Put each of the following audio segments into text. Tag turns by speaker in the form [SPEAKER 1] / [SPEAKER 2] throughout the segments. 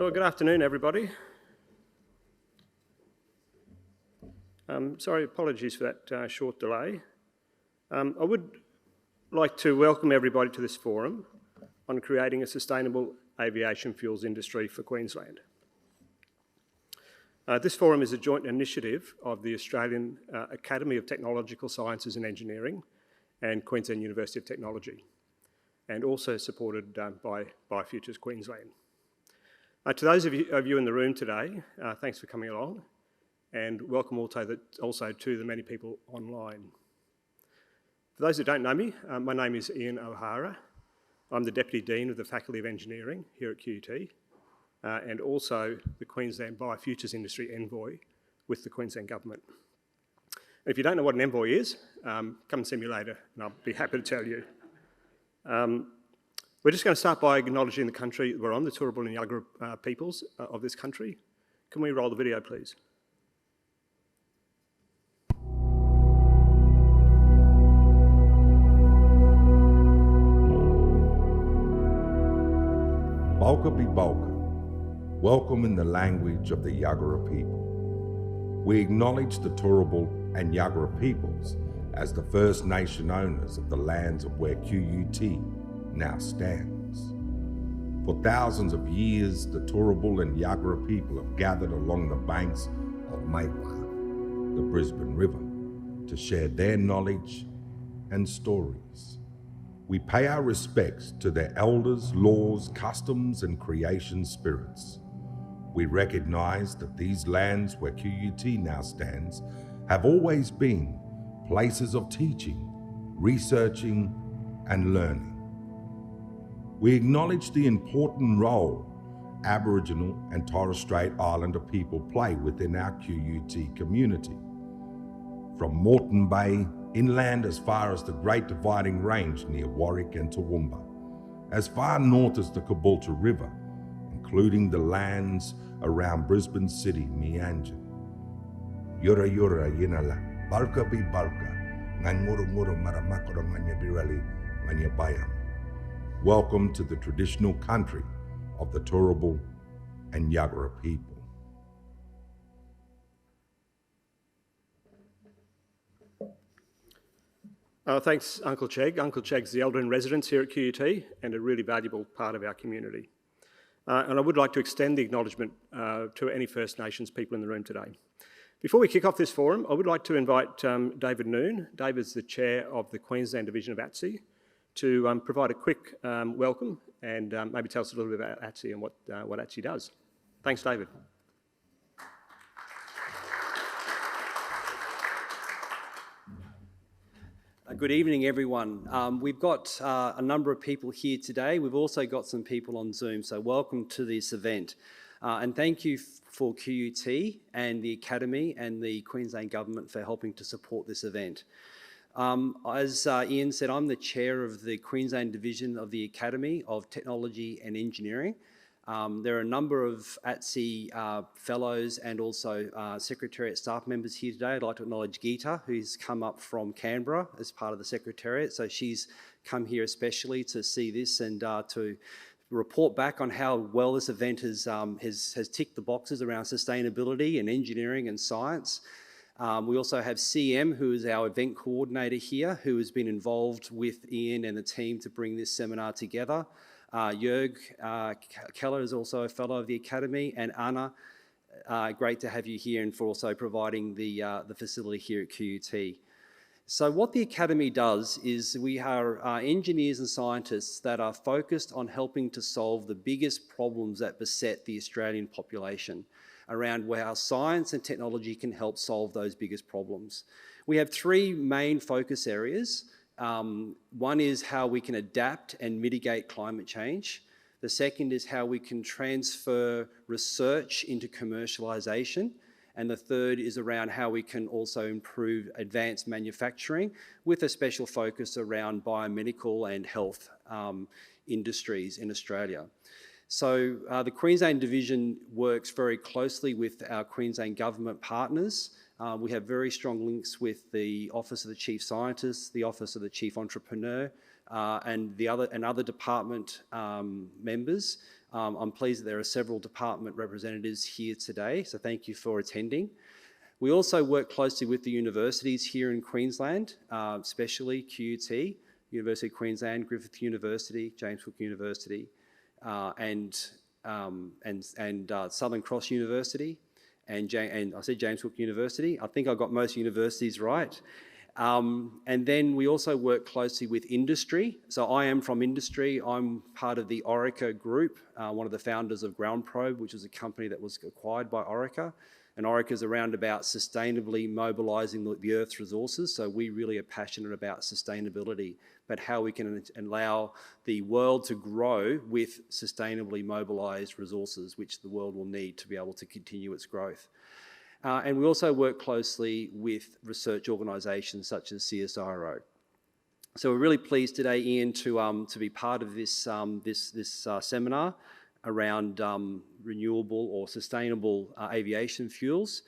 [SPEAKER 1] Well, good afternoon, everybody. Sorry, apologies for that short delay. I would like to welcome everybody to this forum on creating a sustainable aviation fuels industry for Queensland. This forum is a joint initiative of the Australian Academy of Technological Sciences and Engineering and Queensland University of Technology, and also supported by Biofutures Queensland. To those of you in the room today, thanks for coming along, and welcome also to the many people online. For those who don't know me, my name is Ian O'Hara. I'm the Deputy Dean of the Faculty of Engineering here at QUT, and also the Queensland Biofutures Industry Envoy with the Queensland Government. And if you don't know what an envoy is, come and see me later and I'll be happy to tell you. We're just going to start by acknowledging the country we're on, the Turrbal and Yagara peoples of this country. Can we roll the video, please?
[SPEAKER 2] Balka be Balka, welcome in the language of the Yagara people. We acknowledge the Turrbal and Yagara peoples as the First Nation owners of the lands of where QUT now stands. For thousands of years, the Turrbal and Yagara people have gathered along the banks of Maiwa, the Brisbane River, to share their knowledge and stories. We pay our respects to their elders, laws, customs, and creation spirits. We recognize that these lands where QUT now stands have always been places of teaching, researching, and learning. We acknowledge the important role Aboriginal and Torres Strait Islander people play within our QUT community. From Moreton Bay, inland as far as the Great Dividing Range near Warwick and Toowoomba, as far north as the Caboolture River, including the lands around Brisbane City, Meanjin. Yura yura yinala, balka bi balka, nganguru nguru maramakoro manya birali, manya bayam. Welcome to the traditional country of the Turrbal and Yagara people.
[SPEAKER 1] Thanks, Uncle Chegg. Uncle Chegg's the elder in residence here at QUT and a really valuable part of our community. And I would like to extend the acknowledgement to any First Nations people in the room today. Before we kick off this forum, I would like to invite David Noon. David's the chair of the Queensland division of ATSI, to provide a quick welcome and maybe tell us a little bit about ATSI and what ATSI does. Thanks, David.
[SPEAKER 3] Good evening, everyone. We've got a number of people here today. We've also got some people on Zoom, so welcome to this event. And thank you for QUT and the Academy and the Queensland Government for helping to support this event. As Ian said, I'm the chair of the Queensland Division of the Academy of Technology and Engineering. There are a number of ATSI fellows and also Secretariat staff members here today. I'd like to acknowledge Geeta, who's come up from Canberra as part of the Secretariat. So she's come here especially to see this and to report back on how well this event has ticked the boxes around sustainability and engineering and science. We also have CM, who is our event coordinator here, who has been involved with Ian and the team to bring this seminar together. Jörg Keller is also a fellow of the Academy, and Anna, great to have you here and for also providing the facility here at QUT. So what the Academy does is we are engineers and scientists that are focused on helping to solve the biggest problems that beset the Australian population, around how science and technology can help solve those biggest problems. We have three main focus areas. One is how we can adapt and mitigate climate change. The second is how we can transfer research into commercialisation. And the third is around how we can also improve advanced manufacturing with a special focus around biomedical and health industries in Australia. So the Queensland Division works very closely with our Queensland Government partners. We have very strong links with the Office of the Chief Scientist, the Office of the Chief Entrepreneur, and other department members I'm pleased that there are several department representatives here today, so thank you for attending. We also work closely with the universities here in Queensland, especially QUT, University of Queensland, Griffith University, James Cook University, and Southern Cross University, and I said James Cook University. I think I got most universities right. And then we also work closely with industry. So I am from industry. I'm part of the Orica group, one of the founders of GroundProbe, which is a company that was acquired by Orica. And Orica is around about sustainably mobilising the Earth's resources. So we really are passionate about sustainability, but how we can allow the world to grow with sustainably mobilised resources, which the world will need to be able to continue its growth. And we also work closely with research organisations such as CSIRO. So we're really pleased today, Ian, to be part of this seminar around renewable or sustainable aviation fuels.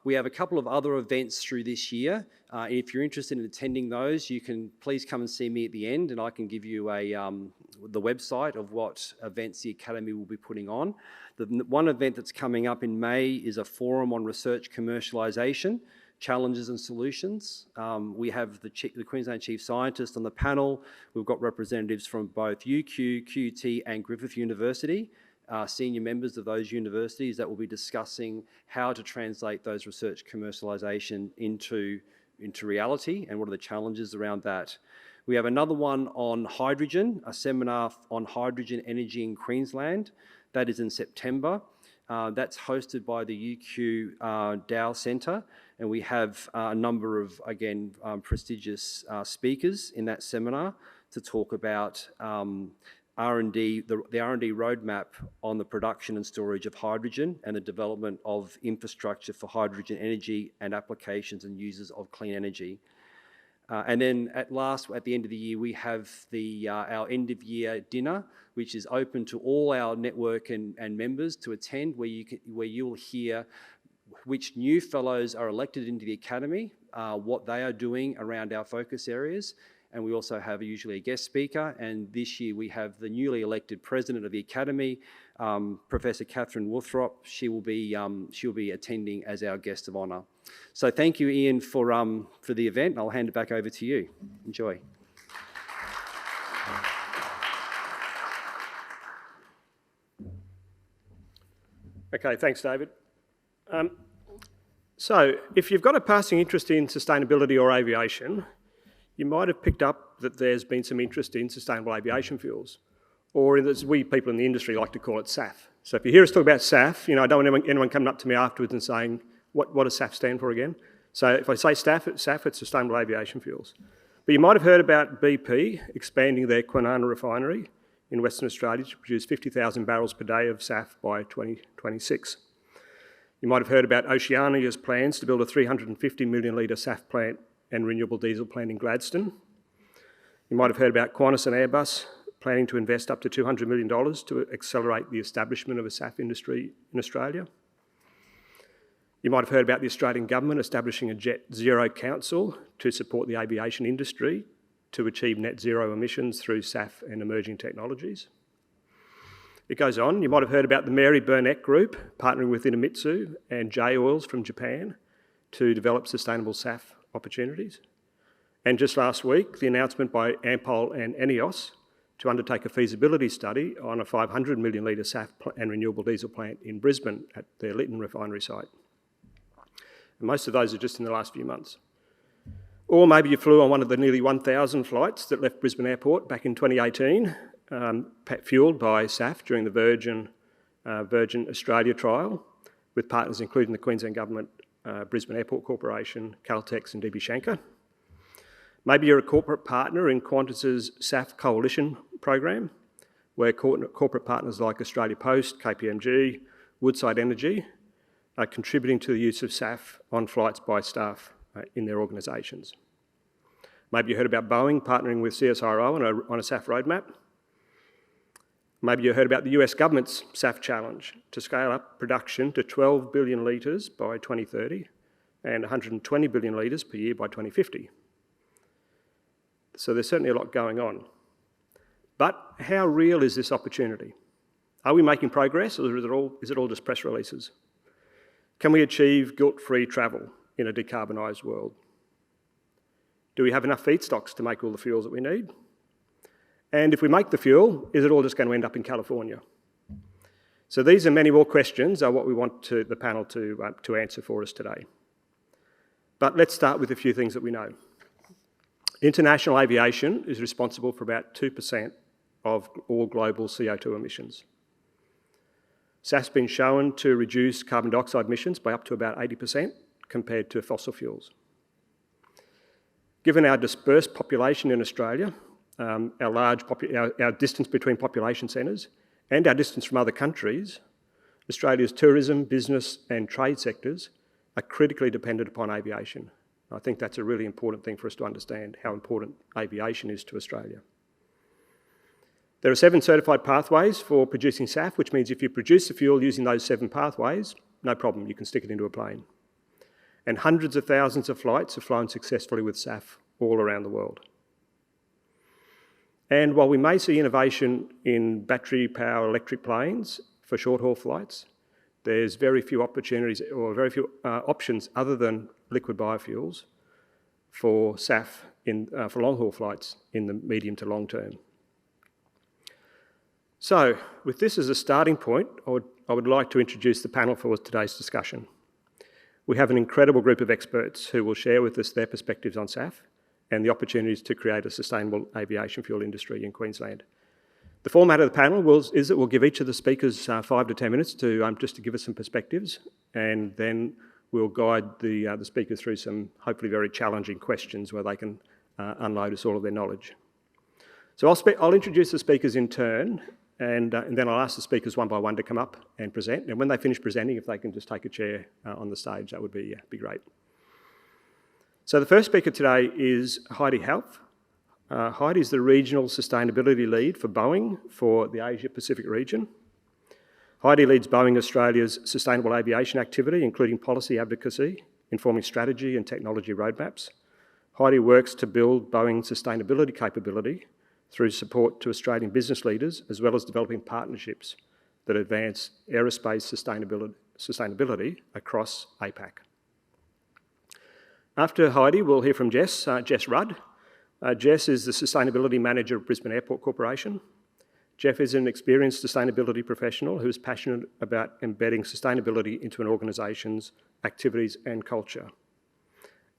[SPEAKER 3] We have a couple of other events through this year. If you're interested in attending those, you can please come and see me at the end, and I can give you the website of what events the Academy will be putting on. The one event that's coming up in May is a forum on research commercialisation, challenges and solutions. We have the Queensland Chief Scientist on the panel. We've got representatives from both UQ, QUT and Griffith University, senior members of those universities that will be discussing how to translate those research commercialisation into reality and what are the challenges around that. We have another one on hydrogen, a seminar on hydrogen energy in Queensland. That is in September. That's hosted by the UQ Dow Centre, and we have a number of, again, prestigious speakers in that seminar to talk about R&D, the R&D roadmap on the production and storage of hydrogen and the development of infrastructure for hydrogen energy and applications and users of clean energy. And then at the end of the year, we have our end of year dinner, which is open to all our network and members to attend, where you will hear which new fellows are elected into the Academy, what they are doing around our focus areas. And we also have usually a guest speaker. And this year we have the newly elected president of the Academy, Professor Catherine Wothrop. She'll be attending as our guest of honour. So thank you, Ian, for the event. I'll hand it back over to you. Enjoy.
[SPEAKER 1] Okay, thanks, David. So if you've got a passing interest in sustainability or aviation, you might have picked up that there's been some interest in sustainable aviation fuels, or as we people in the industry like to call it, SAF. So if you hear us talk about SAF, I don't want anyone coming up to me afterwards and saying, what does SAF stand for again? So if I say SAF, it's sustainable aviation fuels. But you might have heard about BP expanding their Kwinana refinery in Western Australia to produce 50,000 barrels per day of SAF by 2026. You might have heard about Oceania's plans to build a 350 million litre SAF plant and renewable diesel plant in Gladstone. You might have heard about Qantas and Airbus planning to invest up to $200 million to accelerate the establishment of a SAF industry in Australia. You might have heard about the Australian government establishing a Jet Zero Council to support the aviation industry to achieve net zero emissions through SAF and emerging technologies. It goes on. You might have heard about the Mary Burnett Group partnering with Idemitsu and J-Oils from Japan to develop sustainable SAF opportunities. And just last week, the announcement by Ampol and ENEOS to undertake a feasibility study on a 500 million litre SAF and renewable diesel plant in Brisbane at their Lytton refinery site. And most of those are just in the last few months. Or maybe you flew on one of the nearly 1,000 flights that left Brisbane Airport back in 2018, fuelled by SAF during the Virgin Australia trial, with partners including the Queensland Government, Brisbane Airport Corporation, Caltex and DB Schenker. Maybe you're a corporate partner in Qantas's SAF Coalition program, where corporate partners like Australia Post, KPMG, Woodside Energy are contributing to the use of SAF on flights by staff in their organisations. Maybe you heard about Boeing partnering with CSIRO on a SAF roadmap. Maybe you heard about the US government's SAF challenge to scale up production to 12 billion litres by 2030 and 120 billion litres per year by 2050. So there's certainly a lot going on. But how real is this opportunity? Are we making progress, or is it all just press releases? Can we achieve guilt-free travel in a decarbonised world? Do we have enough feedstocks to make all the fuels that we need? And if we make the fuel, is it all just going to end up in California? So these and many more questions are what we want the panel to answer for us today. But let's start with a few things that we know. International aviation is responsible for about 2% of all global CO2 emissions. SAF's been shown to reduce carbon dioxide emissions by up to about 80% compared to fossil fuels. Given our dispersed population in Australia, our distance between population centres and our distance from other countries, Australia's tourism, business and trade sectors are critically dependent upon aviation. I think that's a really important thing for us to understand, how important aviation is to Australia. There are 7 certified pathways for producing SAF, which means if you produce the fuel using those 7 pathways, no problem, you can stick it into a plane. And hundreds of thousands of flights have flown successfully with SAF all around the world. And while we may see innovation in battery-powered electric planes for short-haul flights, there's very few opportunities or very few options other than liquid biofuels for SAF for long-haul flights in the medium to long term. So, with this as a starting point, I would like to introduce the panel for today's discussion. We have an incredible group of experts who will share with us their perspectives on SAF and the opportunities to create a sustainable aviation fuel industry in Queensland. The format of the panel is that we'll give each of the speakers 5 to 10 minutes just to give us some perspectives, and then we'll guide the speakers through some hopefully very challenging questions where they can unload us all of their knowledge. So I'll introduce the speakers in turn, and then I'll ask the speakers one by one to come up and present. And when they finish presenting, if they can just take a chair on the stage, that would be great. So the first speaker today is Heidi Half. Heidi is the Regional Sustainability Lead for Boeing for the Asia-Pacific region. Heidi leads Boeing Australia's sustainable aviation activity, including policy advocacy, informing strategy and technology roadmaps. Heidi works to build Boeing's sustainability capability through support to Australian business leaders, as well as developing partnerships that advance aerospace sustainability across APAC. After Heidi, we'll hear from Jess Rudd. Jess is the Sustainability Manager of Brisbane Airport Corporation. Jeff is an experienced sustainability professional who is passionate about embedding sustainability into an organisation's activities and culture.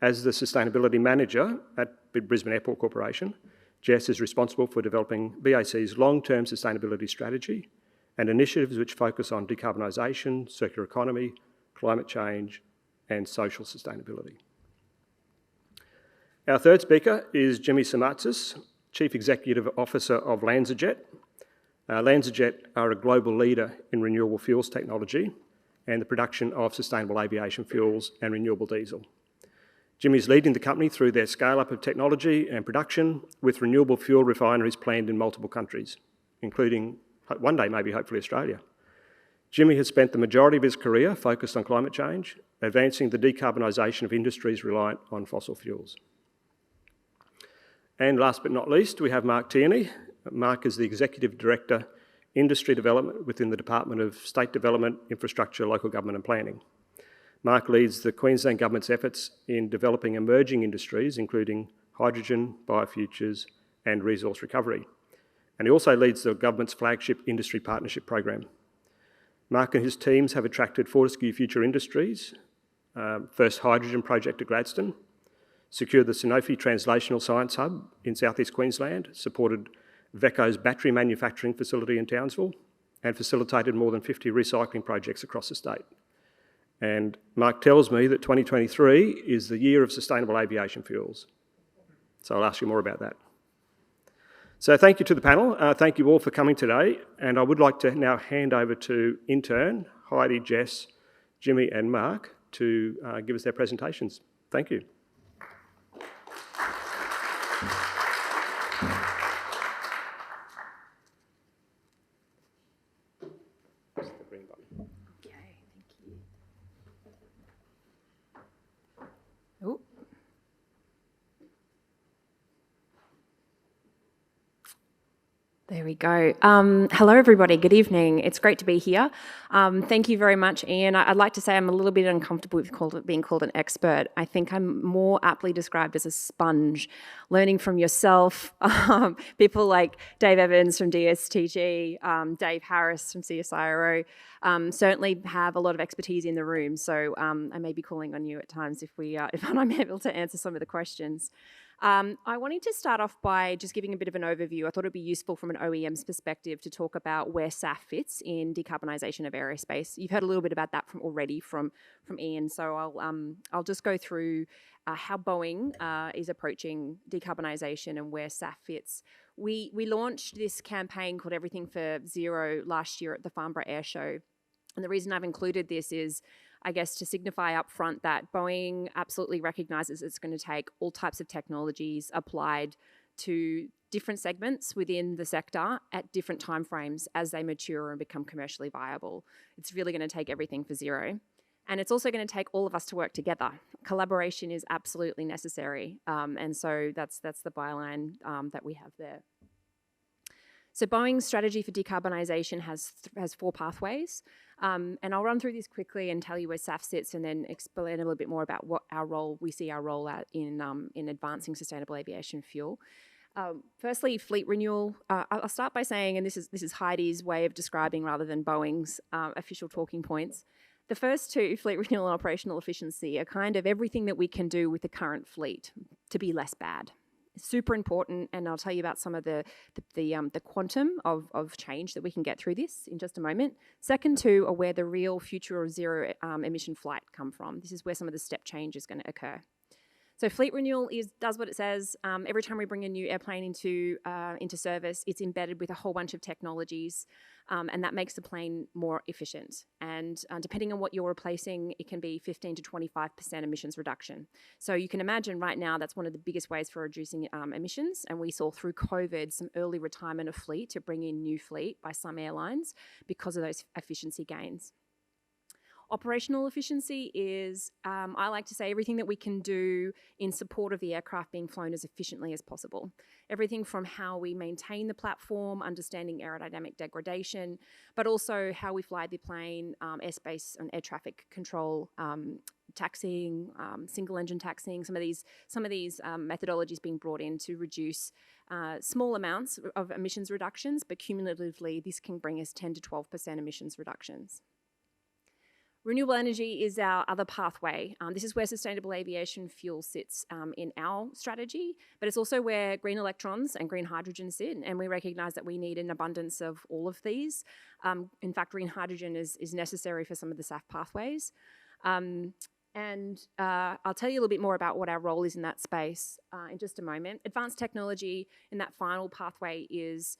[SPEAKER 1] As the Sustainability Manager at Brisbane Airport Corporation, Jess is responsible for developing BAC's long-term sustainability strategy and initiatives which focus on decarbonisation, circular economy, climate change and social sustainability. Our third speaker is Jimmy Samatzis, Chief Executive Officer of LanzaJet. LanzaJet are a global leader in renewable fuels technology and the production of sustainable aviation fuels and renewable diesel. Jimmy's leading the company through their scale-up of technology and production with renewable fuel refineries planned in multiple countries, including one day maybe hopefully Australia. Jimmy has spent the majority of his career focused on climate change, advancing the decarbonisation of industries reliant on fossil fuels. And last but not least, we have Mark Tierney. Mark is the Executive Director, Industry Development within the Department of State Development, Infrastructure, Local Government and Planning. Mark leads the Queensland Government's efforts in developing emerging industries, including hydrogen, biofutures and resource recovery. And he also leads the government's flagship industry partnership program. Mark and his teams have attracted Fortescue Future Industries, first hydrogen project at Gladstone, secured the Sanofi Translational Science Hub in southeast Queensland, supported VECO's battery manufacturing facility in Townsville, and facilitated more than 50 recycling projects across the state. And Mark tells me that 2023 is the year of sustainable aviation fuels. So I'll ask you more about that. So thank you to the panel. Thank you all for coming today. And I would like to now hand over to intern Heidi, Jess, Jimmy and Mark to give us their presentations. Thank you.
[SPEAKER 4] There we go. Hello, everybody. Good evening. It's great to be here. Thank you very much, Ian. I'd like to say I'm a little bit uncomfortable with being called an expert. I think I'm more aptly described as a sponge, learning from yourself, people like Dave Evans from DSTG, Dave Harris from CSIRO, certainly have a lot of expertise in the room. So I may be calling on you at times if I'm able to answer some of the questions. I wanted to start off by just giving a bit of an overview. I thought it'd be useful from an OEM's perspective to talk about where SAF fits in decarbonisation of aerospace. You've heard a little bit about that already from Ian, so I'll just go through how Boeing is approaching decarbonisation and where SAF fits. We launched this campaign called Everything for Zero last year at the Farnborough Air Show, and the reason I've included this is, I guess, to signify up front that Boeing absolutely recognises it's going to take all types of technologies applied to different segments within the sector at different timeframes as they mature and become commercially viable. It's really going to take everything for zero. And it's also going to take all of us to work together. Collaboration is absolutely necessary. And so that's the byline that we have there. So Boeing's strategy for decarbonisation has 4 pathways. And I'll run through this quickly and tell you where SAF sits and then explain a little bit more about what we see our role at in advancing sustainable aviation fuel. Firstly, fleet renewal. I'll start by saying, and this is Heidi's way of describing rather than Boeing's official talking points, the first 2, fleet renewal and operational efficiency, are kind of everything that we can do with the current fleet to be less bad. Super important, and I'll tell you about some of the quantum of change that we can get through this in just a moment. Second 2 are where the real future of zero emission flight come from. This is where some of the step change is going to occur. So fleet renewal does what it says. Every time we bring a new airplane into service, it's embedded with a whole bunch of technologies, and that makes the plane more efficient. And depending on what you're replacing, it can be 15 to 25% emissions reduction. So you can imagine right now that's one of the biggest ways for reducing emissions. And we saw through COVID some early retirement of fleet to bring in new fleet by some airlines because of those efficiency gains. Operational efficiency is, I like to say, everything that we can do in support of the aircraft being flown as efficiently as possible. Everything from how we maintain the platform, understanding aerodynamic degradation, but also how we fly the plane, airspace and air traffic control, taxiing, single engine taxiing, some of these methodologies being brought in to reduce small amounts of emissions reductions, but cumulatively this can bring us 10 to 12% emissions reductions. Renewable energy is our other pathway. This is where sustainable aviation fuel sits in our strategy, but it's also where green electrons and green hydrogen sit, and we recognise that we need an abundance of all of these. In fact, green hydrogen is necessary for some of the SAF pathways. And I'll tell you a little bit more about what our role is in that space in just a moment. Advanced technology in that final pathway is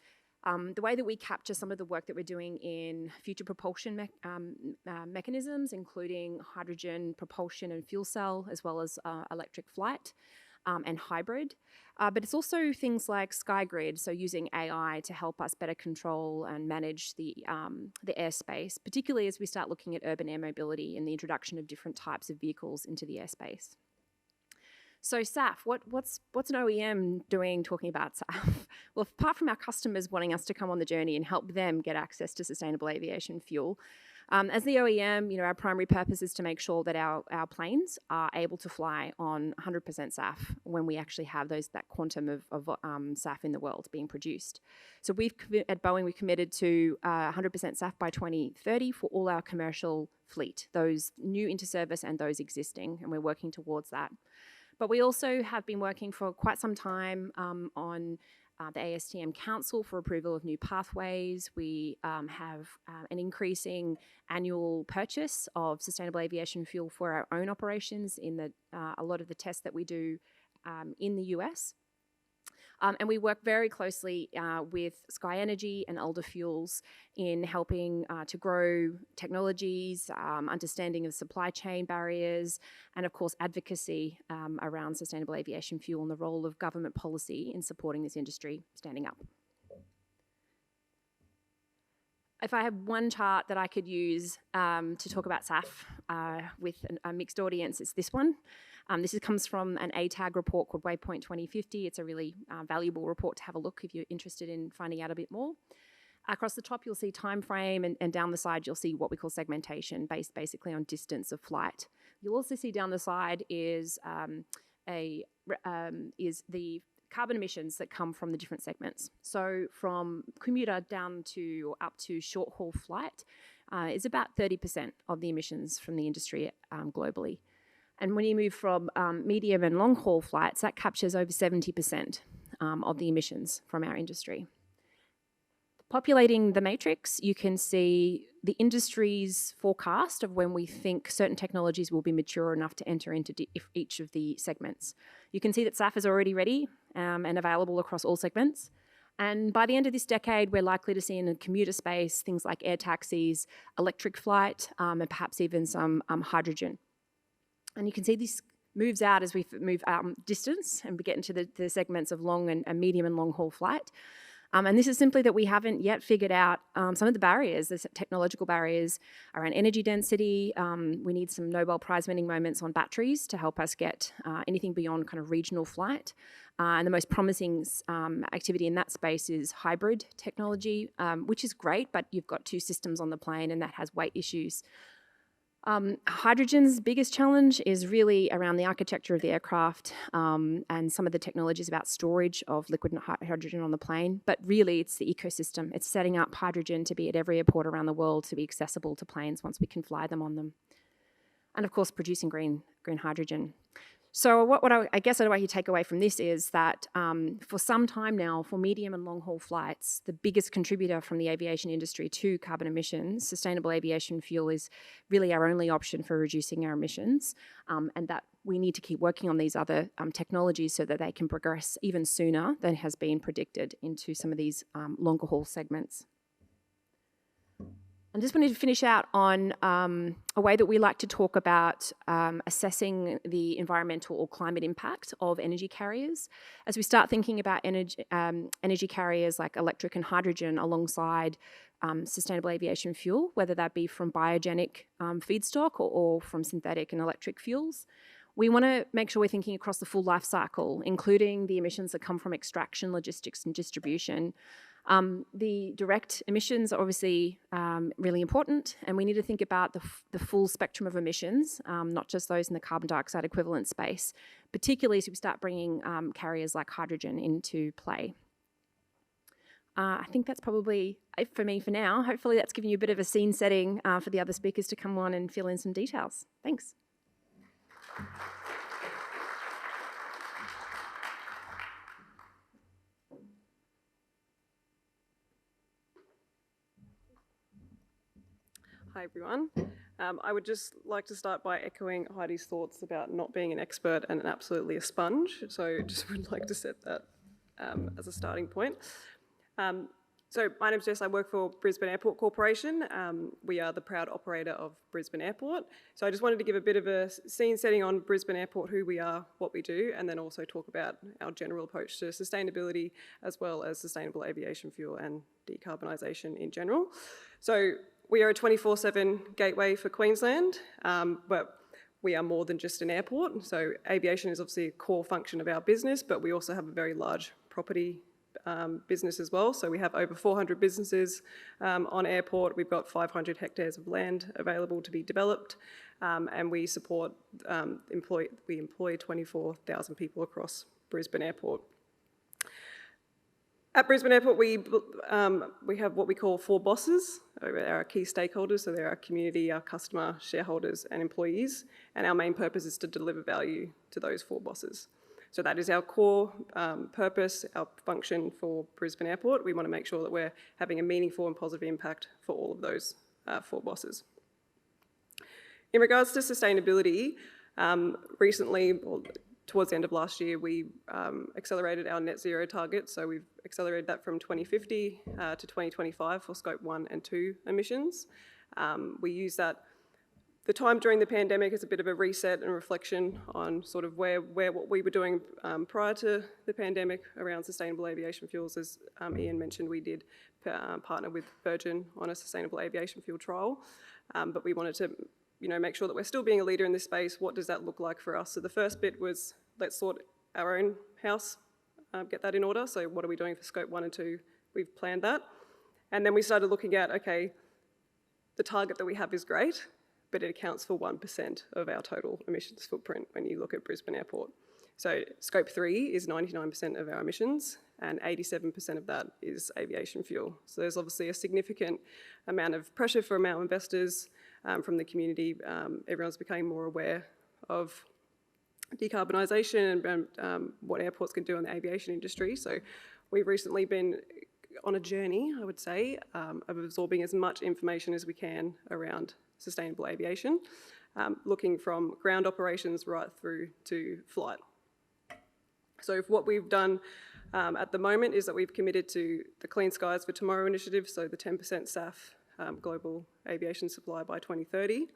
[SPEAKER 4] the way that we capture some of the work that we're doing in future propulsion mechanisms, including hydrogen propulsion and fuel cell, as well as electric flight and hybrid. But it's also things like SkyGrid, so using AI to help us better control and manage the airspace, particularly as we start looking at urban air mobility and the introduction of different types of vehicles into the airspace. So SAF, what's an OEM doing talking about SAF? Well, apart from our customers wanting us to come on the journey and help them get access to sustainable aviation fuel, as the OEM, our primary purpose is to make sure that our planes are able to fly on 100% SAF when we actually have that quantum of SAF in the world being produced. So at Boeing, we've committed to 100% SAF by 2030 for all our commercial fleet, those new into service and those existing, and we're working towards that. But we also have been working for quite some time on the ASTM Council for approval of new pathways. We have an increasing annual purchase of sustainable aviation fuel for our own operations in a lot of the tests that we do in the US. And we work very closely with Sky Energy and Alder Fuels in helping to grow technologies, understanding of supply chain barriers, and of course advocacy around sustainable aviation fuel and the role of government policy in supporting this industry standing up. If I have one chart that I could use to talk about SAF with a mixed audience, it's this one. This comes from an ATAG report called Waypoint 2050. It's a really valuable report to have a look if you're interested in finding out a bit more. Across the top, you'll see time frame, and down the side, you'll see what we call segmentation, based basically on distance of flight. You'll also see down the side is the carbon emissions that come from the different segments. So from commuter down to or up to short haul flight is about 30% of the emissions from the industry globally. And when you move from medium and long haul flights, that captures over 70% of the emissions from our industry. Populating the matrix, you can see the industry's forecast of when we think certain technologies will be mature enough to enter into each of the segments. You can see that SAF is already ready and available across all segments. And by the end of this decade, we're likely to see in the commuter space things like air taxis, electric flight, and perhaps even some hydrogen. And you can see this moves out as we move distance and we get into the segments of long and medium and long haul flight. And this is simply that we haven't yet figured out some of the barriers, the technological barriers around energy density. We need some Nobel Prize winning moments on batteries to help us get anything beyond kind of regional flight. And the most promising activity in that space is hybrid technology, which is great, but you've got two systems on the plane and that has weight issues. Hydrogen's biggest challenge is really around the architecture of the aircraft and some of the technologies about storage of liquid hydrogen on the plane. But really, it's the ecosystem. It's setting up hydrogen to be at every airport around the world to be accessible to planes once we can fly them on them. And of course, producing green hydrogen. So what I guess what you take away from this is that for some time now, for medium and long haul flights, the biggest contributor from the aviation industry to carbon emissions, sustainable aviation fuel is really our only option for reducing our emissions, and that we need to keep working on these other technologies so that they can progress even sooner than has been predicted into some of these longer haul segments. I just wanted to finish out on a way that we like to talk about assessing the environmental or climate impact of energy carriers. As we start thinking about energy carriers like electric and hydrogen alongside sustainable aviation fuel, whether that be from biogenic feedstock or from synthetic and electric fuels, we want to make sure we're thinking across the full life cycle, including the emissions that come from extraction, logistics and distribution. The direct emissions are obviously really important, and we need to think about the full spectrum of emissions, not just those in the carbon dioxide equivalent space, particularly as we start bringing carriers like hydrogen into play. I think that's probably it for me for now. Hopefully that's given you a bit of a scene setting for the other speakers to come on and fill in some details. Thanks.
[SPEAKER 5] Hi everyone. I would just like to start by echoing Heidi's thoughts about not being an expert and absolutely a sponge. So just would like to set that as a starting point. So my name's Jess, I work for Brisbane Airport Corporation. We are the proud operator of Brisbane Airport. So I just wanted to give a bit of a scene setting on Brisbane Airport, who we are, what we do, and then also talk about our general approach to sustainability as well as sustainable aviation fuel and decarbonisation in general. So we are a 24/7 gateway for Queensland, but we are more than just an airport. So aviation is obviously a core function of our business, but we also have a very large property business as well. So we have over 400 businesses on airport. We've got 500 hectares of land available to be developed, and we support, we employ 24,000 people across Brisbane Airport. At Brisbane Airport, we have what we call 4 bosses. They're our key stakeholders, so they're our community, our customer, shareholders and employees, and our main purpose is to deliver value to those 4 bosses. So that is our core purpose, our function for Brisbane Airport. We want to make sure that we're having a meaningful and positive impact for all of those 4 bosses. In regards to sustainability, recently, towards the end of last year, we accelerated our net zero target. So we've accelerated that from 2050 to 2025 for scope 1 and 2 emissions. We use that, the time during the pandemic, as a bit of a reset and reflection on sort of what we were doing prior to the pandemic around sustainable aviation fuels. As Ian mentioned, we did partner with Virgin on a sustainable aviation fuel trial, but we wanted to make sure that we're still being a leader in this space. What does that look like for us? So the first bit was, let's sort our own house, get that in order. So what are we doing for scope 1 and 2? We've planned that. And then we started looking at, okay, the target that we have is great, but it accounts for 1% of our total emissions footprint when you look at Brisbane Airport. So scope 3 is 99% of our emissions, and 87% of that is aviation fuel. So there's obviously a significant amount of pressure from our investors, from the community. Everyone's becoming more aware of decarbonisation and what airports can do in the aviation industry. So we've recently been on a journey, I would say, of absorbing as much information as we can around sustainable aviation, looking from ground operations right through to flight. So what we've done at the moment is that we've committed to the Clean Skies for Tomorrow initiative, so the 10% SAF global aviation supply by 2030.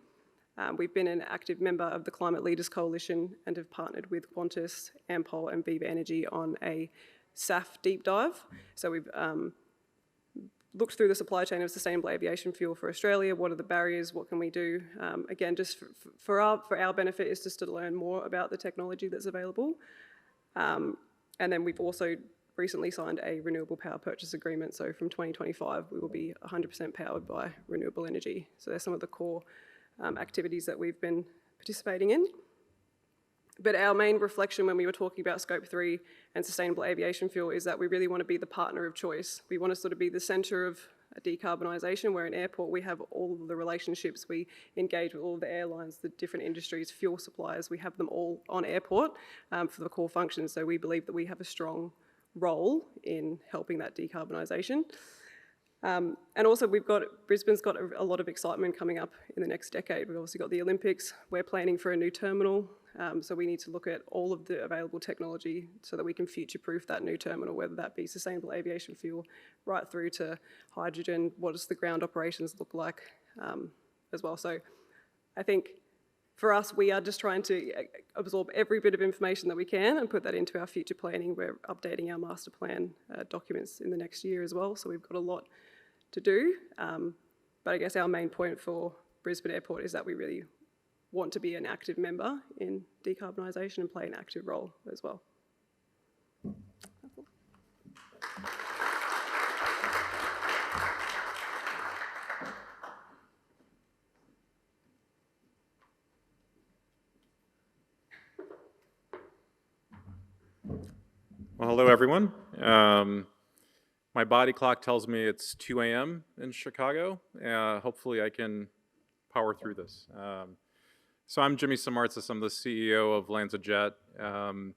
[SPEAKER 5] We've been an active member of the Climate Leaders Coalition and have partnered with Qantas, Ampol and Viva Energy on a SAF deep dive. So we've looked through the supply chain of sustainable aviation fuel for Australia. What are the barriers? What can we do? Again, just for our benefit is just to learn more about the technology that's available. And then we've also recently signed a renewable power purchase agreement. So from 2025, we will be 100% powered by renewable energy. So there's some of the core activities that we've been participating in. But our main reflection when we were talking about scope 3 and sustainable aviation fuel is that we really want to be the partner of choice. We want to sort of be the centre of decarbonisation, where in airport we have all of the relationships, we engage with all of the airlines, the different industries, fuel suppliers, we have them all on airport for the core functions. So we believe that we have a strong role in helping that decarbonisation. And also Brisbane's got a lot of excitement coming up in the next decade. We've obviously got the Olympics, we're planning for a new terminal, so we need to look at all of the available technology so that we can future-proof that new terminal, whether that be sustainable aviation fuel, right through to hydrogen, what does the ground operations look like as well. So I think for us, we are just trying to absorb every bit of information that we can and put that into our future planning. We're updating our master plan documents in the next year as well, so we've got a lot to do. But I guess our main point for Brisbane Airport is that we really want to be an active member in decarbonisation and play an active role as well.
[SPEAKER 6] Well, hello, everyone. My body clock tells me it's 2 a.m. in Chicago. Hopefully I can power through this. So I'm Jimmy Samartzis. I'm the CEO of LanzaJet. I'm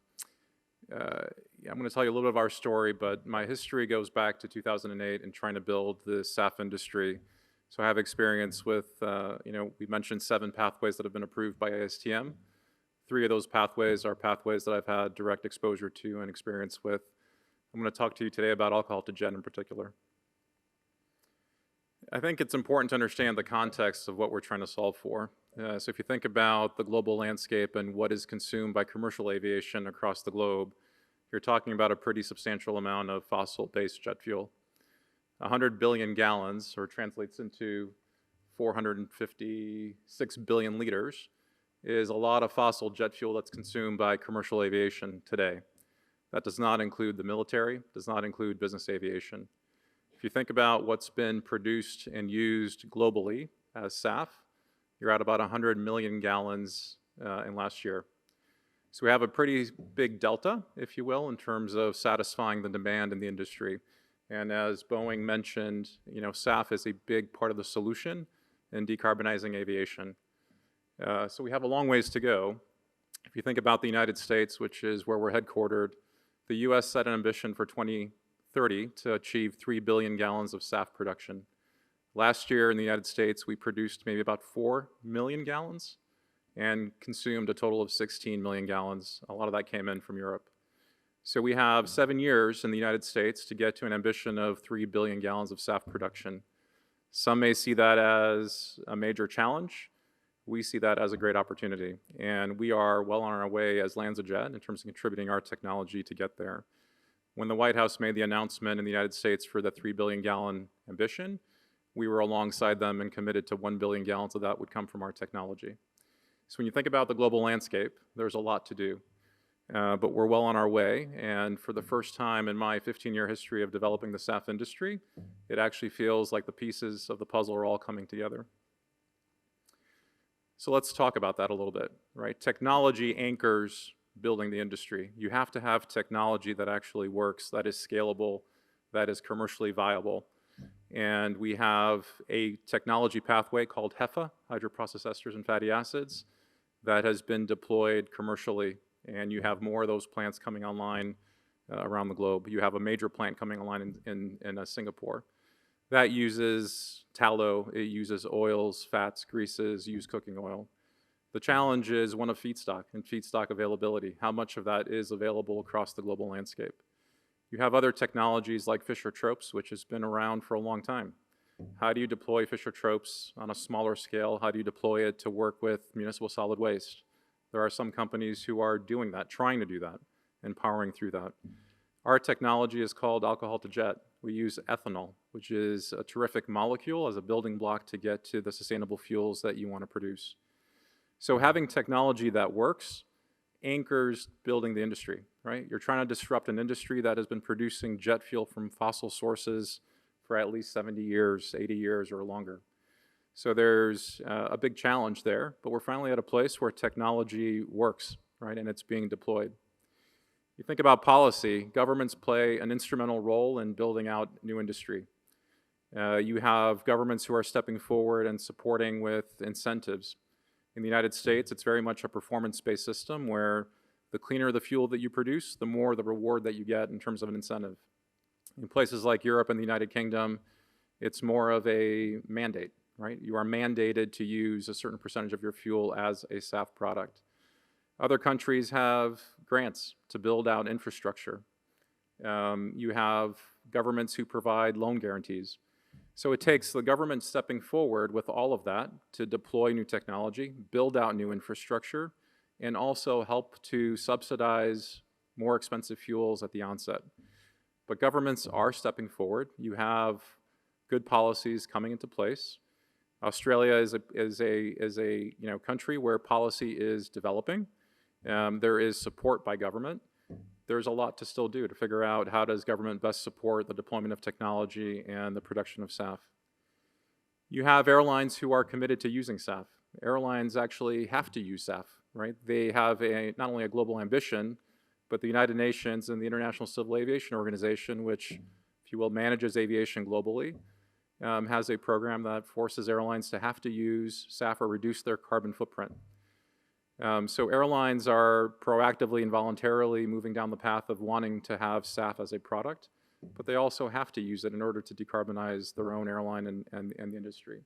[SPEAKER 6] going to tell you a little bit of our story, but my history goes back to 2008 and trying to build the SAF industry. So I have experience with, we mentioned 7 pathways that have been approved by ASTM. 3 of those pathways are pathways that I've had direct exposure to and experience with. I'm going to talk to you today about alcohol-to-jet in particular. I think it's important to understand the context of what we're trying to solve for. So if you think about the global landscape and what is consumed by commercial aviation across the globe, you're talking about a pretty substantial amount of fossil-based jet fuel. 100 billion gallons, or translates into 456 billion liters, is a lot of fossil jet fuel that's consumed by commercial aviation today. That does not include the military, does not include business aviation. If you think about what's been produced and used globally as SAF, you're at about 100 million gallons in last year. So we have a pretty big delta, if you will, in terms of satisfying the demand in the industry. And as Boeing mentioned, SAF is a big part of the solution in decarbonizing aviation. So we have a long ways to go. If you think about the United States, which is where we're headquartered, the US set an ambition for 2030 to achieve 3 billion gallons of SAF production. Last year in the United States, we produced maybe about 4 million gallons and consumed a total of 16 million gallons. A lot of that came in from Europe. So we have 7 years in the United States to get to an ambition of 3 billion gallons of SAF production. Some may see that as a major challenge. We see that as a great opportunity, and we are well on our way as LanzaJet in terms of contributing our technology to get there. When the White House made the announcement in the United States for the 3 billion gallon ambition, we were alongside them and committed to 1 billion gallons of that would come from our technology. So when you think about the global landscape, there's a lot to do. But we're well on our way, and for the first time in my 15-year history of developing the SAF industry, it actually feels like the pieces of the puzzle are all coming together. So let's talk about that a little bit, right? Technology anchors building the industry. You have to have technology that actually works, that is scalable, that is commercially viable. And we have a technology pathway called HEFA, hydroprocessed esters and fatty acids, that has been deployed commercially, and you have more of those plants coming online around the globe. You have a major plant coming online in Singapore. That uses tallow, it uses oils, fats, greases, used cooking oil. The challenge is one of feedstock and feedstock availability. How much of that is available across the global landscape? You have other technologies like Fischer-Tropsch, which has been around for a long time. How do you deploy Fischer-Tropsch on a smaller scale? How do you deploy it to work with municipal solid waste? There are some companies who are doing that, trying to do that, and powering through that. Our technology is called alcohol-to-jet. We use ethanol, which is a terrific molecule as a building block to get to the sustainable fuels that you want to produce. So having technology that works anchors building the industry, right? You're trying to disrupt an industry that has been producing jet fuel from fossil sources for at least 70 years, 80 years or longer. So there's a big challenge there, but we're finally at a place where technology works, right? And it's being deployed. You think about policy, governments play an instrumental role in building out new industry. You have governments who are stepping forward and supporting with incentives. In the United States, it's very much a performance-based system where the cleaner the fuel that you produce, the more the reward that you get in terms of an incentive. In places like Europe and the United Kingdom, it's more of a mandate, right? You are mandated to use a certain percentage of your fuel as a SAF product. Other countries have grants to build out infrastructure. You have governments who provide loan guarantees. So it takes the government stepping forward with all of that to deploy new technology, build out new infrastructure, and also help to subsidize more expensive fuels at the onset. But governments are stepping forward. You have good policies coming into place. Australia is a country where policy is developing. There is support by government. There's a lot to still do to figure out how does government best support the deployment of technology and the production of SAF. You have airlines who are committed to using SAF. Airlines actually have to use SAF, right? They have not only a global ambition, but the United Nations and the International Civil Aviation Organization, which, if you will, manages aviation globally, has a program that forces airlines to have to use SAF or reduce their carbon footprint. So airlines are proactively and voluntarily moving down the path of wanting to have SAF as a product, but they also have to use it in order to decarbonize their own airline and the industry.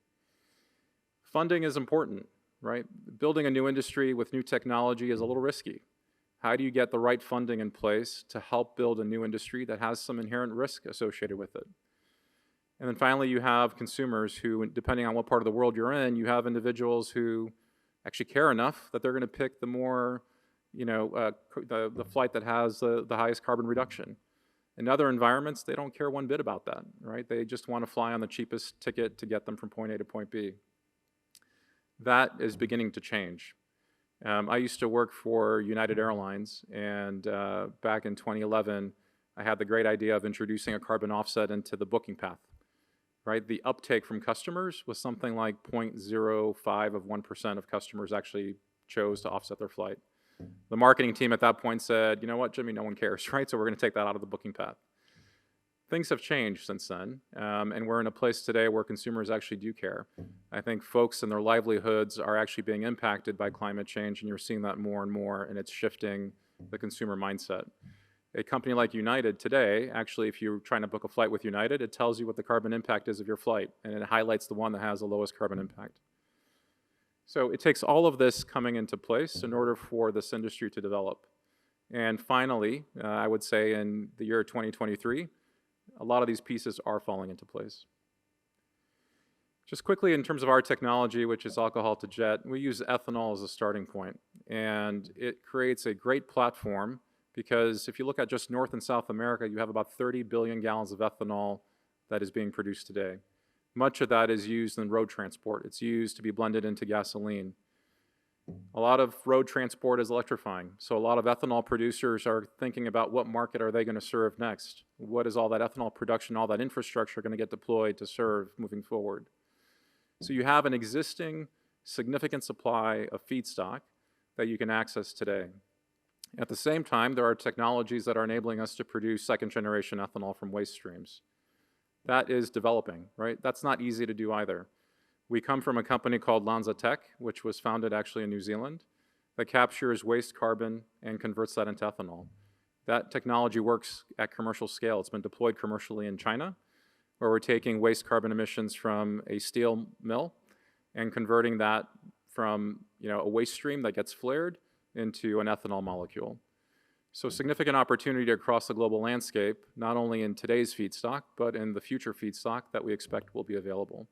[SPEAKER 6] Funding is important, right? Building a new industry with new technology is a little risky. How do you get the right funding in place to help build a new industry that has some inherent risk associated with it? And then finally, you have consumers who, depending on what part of the world you're in, you have individuals who actually care enough that they're going to pick the more, the flight that has the highest carbon reduction. In other environments, they don't care one bit about that, right? They just want to fly on the cheapest ticket to get them from point A to point B. That is beginning to change. I used to work for United Airlines, and back in 2011, I had the great idea of introducing a carbon offset into the booking path. Right? The uptake from customers was something like 0.05 of 1% of customers actually chose to offset their flight. The marketing team at that point said, you know what, Jimmy, no one cares, right? So we're going to take that out of the booking path. Things have changed since then, and we're in a place today where consumers actually do care. I think folks and their livelihoods are actually being impacted by climate change, and you're seeing that more and more, and it's shifting the consumer mindset. A company like United today, actually, if you're trying to book a flight with United, it tells you what the carbon impact is of your flight, and it highlights the one that has the lowest carbon impact. So it takes all of this coming into place in order for this industry to develop. And finally, I would say in the year 2023, a lot of these pieces are falling into place. Just quickly, in terms of our technology, which is alcohol-to-jet, we use ethanol as a starting point, and it creates a great platform. Because if you look at just North and South America, you have about 30 billion gallons of ethanol that is being produced today. Much of that is used in road transport. It's used to be blended into gasoline. A lot of road transport is electrifying. So a lot of ethanol producers are thinking about what market are they going to serve next? What is all that ethanol production, all that infrastructure going to get deployed to serve moving forward? So you have an existing significant supply of feedstock that you can access today. At the same time, there are technologies that are enabling us to produce second-generation ethanol from waste streams. That is developing, right? That's not easy to do either. We come from a company called LanzaTech, which was founded actually in New Zealand, that captures waste carbon and converts that into ethanol. That technology works at commercial scale. It's been deployed commercially in China, where we're taking waste carbon emissions from a steel mill and converting that from a waste stream that gets flared into an ethanol molecule. So significant opportunity across the global landscape, not only in today's feedstock, but in the future feedstock that we expect will be available.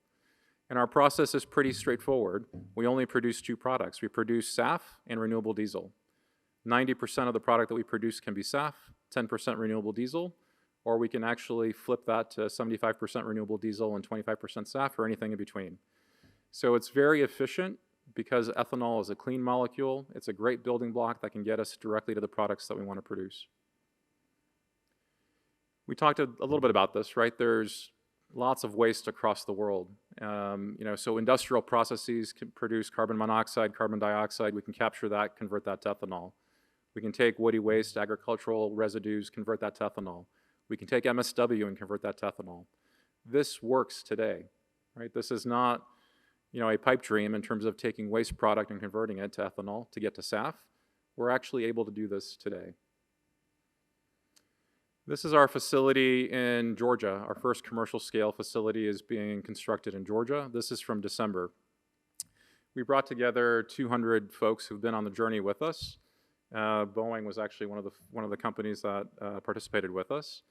[SPEAKER 6] And our process is pretty straightforward. We only produce two products. We produce SAF and renewable diesel. 90% of the product that we produce can be SAF, 10% renewable diesel, or we can actually flip that to 75% renewable diesel and 25% SAF or anything in between. So it's very efficient because ethanol is a clean molecule. It's a great building block that can get us directly to the products that we want to produce. We talked a little bit about this, right? There's lots of waste across the world. So industrial processes can produce carbon monoxide, carbon dioxide. We can capture that, convert that to ethanol. We can take woody waste, agricultural residues, convert that to ethanol. We can take MSW and convert that to ethanol. This works today, right? This is not a pipe dream in terms of taking waste product and converting it to ethanol to get to SAF. We're actually able to do this today. This is our facility in Georgia. Our first commercial scale facility is being constructed in Georgia. This is from December. We brought together 200 folks who've been on the journey with us. Boeing was actually one of the companies that participated with us.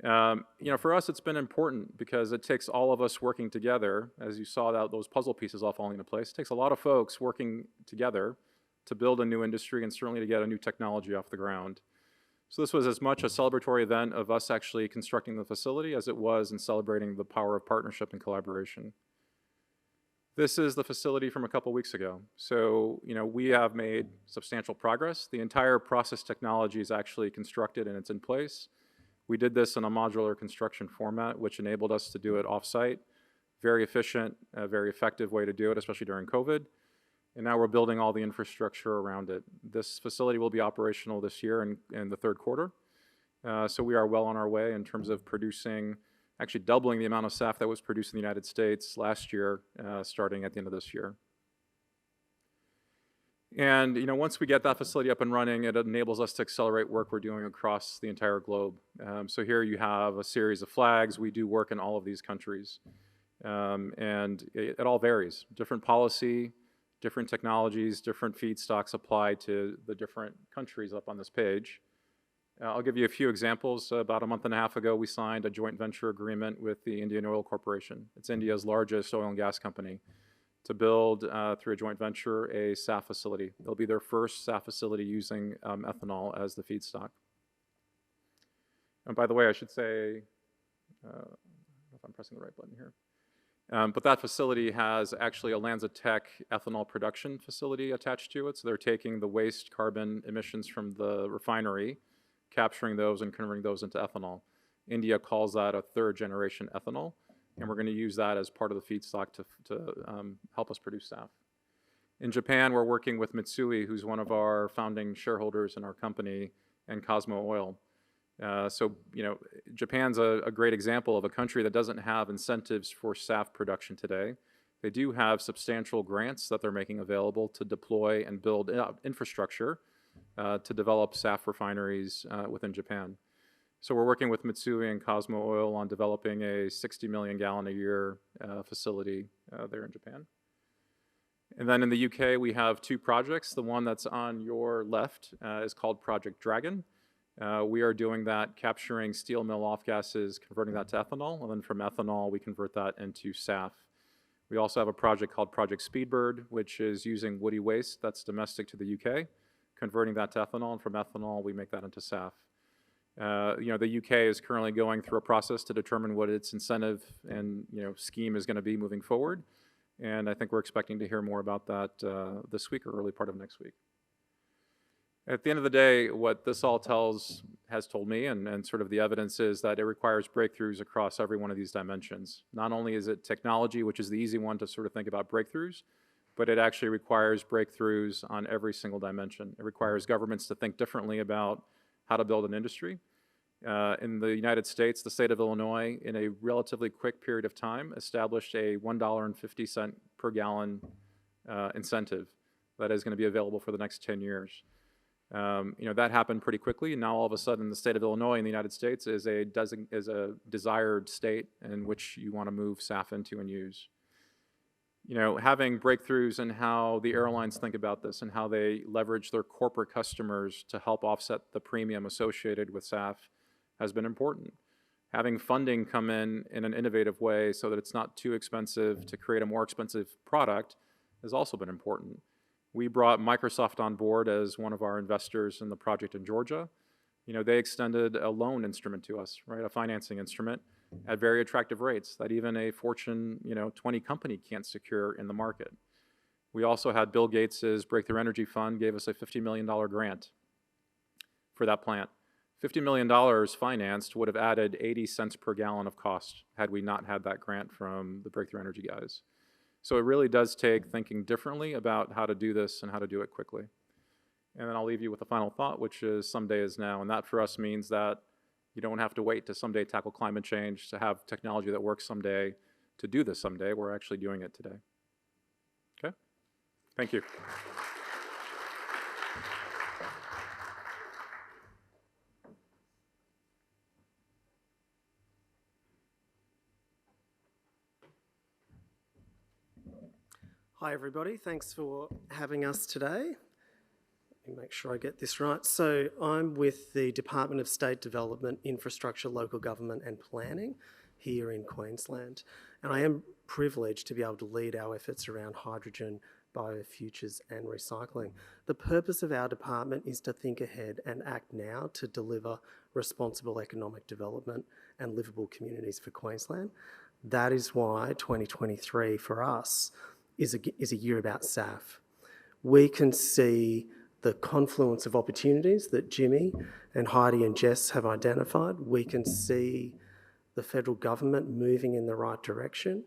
[SPEAKER 6] For us, it's been important because it takes all of us working together. As you saw, those puzzle pieces all falling into place. It takes a lot of folks working together to build a new industry and certainly to get a new technology off the ground. So this was as much a celebratory event of us actually constructing the facility as it was in celebrating the power of partnership and collaboration. This is the facility from a couple weeks ago. So, we have made substantial progress. The entire process technology is actually constructed and it's in place. We did this in a modular construction format, which enabled us to do it off-site. Very efficient, very effective way to do it, especially during COVID. And now we're building all the infrastructure around it. This facility will be operational this year in the third quarter. So we are well on our way in terms of producing, actually doubling the amount of SAF that was produced in the United States last year, starting at the end of this year. And once we get that facility up and running, it enables us to accelerate work we're doing across the entire globe. So here you have a series of flags. We do work in all of these countries. And it all varies. Different policy, different technologies, different feedstocks apply to the different countries up on this page. I'll give you a few examples. About a month and a half ago, we signed a joint venture agreement with the Indian Oil Corporation. It's India's largest oil and gas company, to build, through a joint venture, a SAF facility. It'll be their first SAF facility using ethanol as the feedstock. And by the way, I should say, I don't know if I'm pressing the right button here. But that facility has actually a LanzaTech ethanol production facility attached to it. So they're taking the waste carbon emissions from the refinery, capturing those and converting those into ethanol. India calls that a third generation ethanol. And we're going to use that as part of the feedstock to help us produce SAF. In Japan, we're working with Mitsui, who's one of our founding shareholders in our company, and Cosmo Oil. Japan's a great example of a country that doesn't have incentives for SAF production today. They do have substantial grants that they're making available to deploy and build infrastructure to develop SAF refineries within Japan. So we're working with Mitsui and Cosmo Oil on developing a 60 million gallon a year facility there in Japan. And then in the UK, we have two projects. The one that's on your left is called Project Dragon. We are doing that, capturing steel mill off-gases, converting that to ethanol, and then from ethanol, we convert that into SAF. We also have a project called Project Speedbird, which is using woody waste that's domestic to the UK, converting that to ethanol, and from ethanol, we make that into SAF. The UK is currently going through a process to determine what its incentive and scheme is going to be moving forward, and I think we're expecting to hear more about that this week or early part of next week. At the end of the day, what this all has told me, and sort of the evidence is that it requires breakthroughs across every one of these dimensions. Not only is it technology, which is the easy one to sort of think about breakthroughs, but it actually requires breakthroughs on every single dimension. It requires governments to think differently about how to build an industry. In the United States, the state of Illinois, in a relatively quick period of time, established a $1.50 per gallon incentive that is going to be available for the next 10 years. That happened pretty quickly, and now all of a sudden the state of Illinois in the United States is a desired state in which you want to move SAF into and use. Having breakthroughs in how the airlines think about this and how they leverage their corporate customers to help offset the premium associated with SAF has been important. Having funding come in an innovative way so that it's not too expensive to create a more expensive product has also been important. We brought Microsoft on board as one of our investors in the project in Georgia. They extended a loan instrument to us, right, a financing instrument at very attractive rates that even a Fortune 20 company can't secure in the market. We also had Bill Gates's Breakthrough Energy Fund gave us a $50 million grant for that plant. $50 million financed would have added 80 cents per gallon of cost had we not had that grant from the Breakthrough Energy guys. So it really does take thinking differently about how to do this and how to do it quickly. And then I'll leave you with a final thought, which is someday is now. And that for us means that you don't have to wait to someday tackle climate change, to have technology that works someday, to do this someday. We're actually doing it today. Okay? Thank you.
[SPEAKER 7] Hi everybody, thanks for having us today. Let me make sure I get this right. So I'm with the Department of State Development, Infrastructure, Local Government and Planning here in Queensland. And I am privileged to be able to lead our efforts around hydrogen, biofutures and recycling. The purpose of our department is to think ahead and act now to deliver responsible economic development and livable communities for Queensland. That is why 2023 for us is a year about SAF. We can see the confluence of opportunities that Jimmy and Heidi and Jess have identified. We can see the federal government moving in the right direction.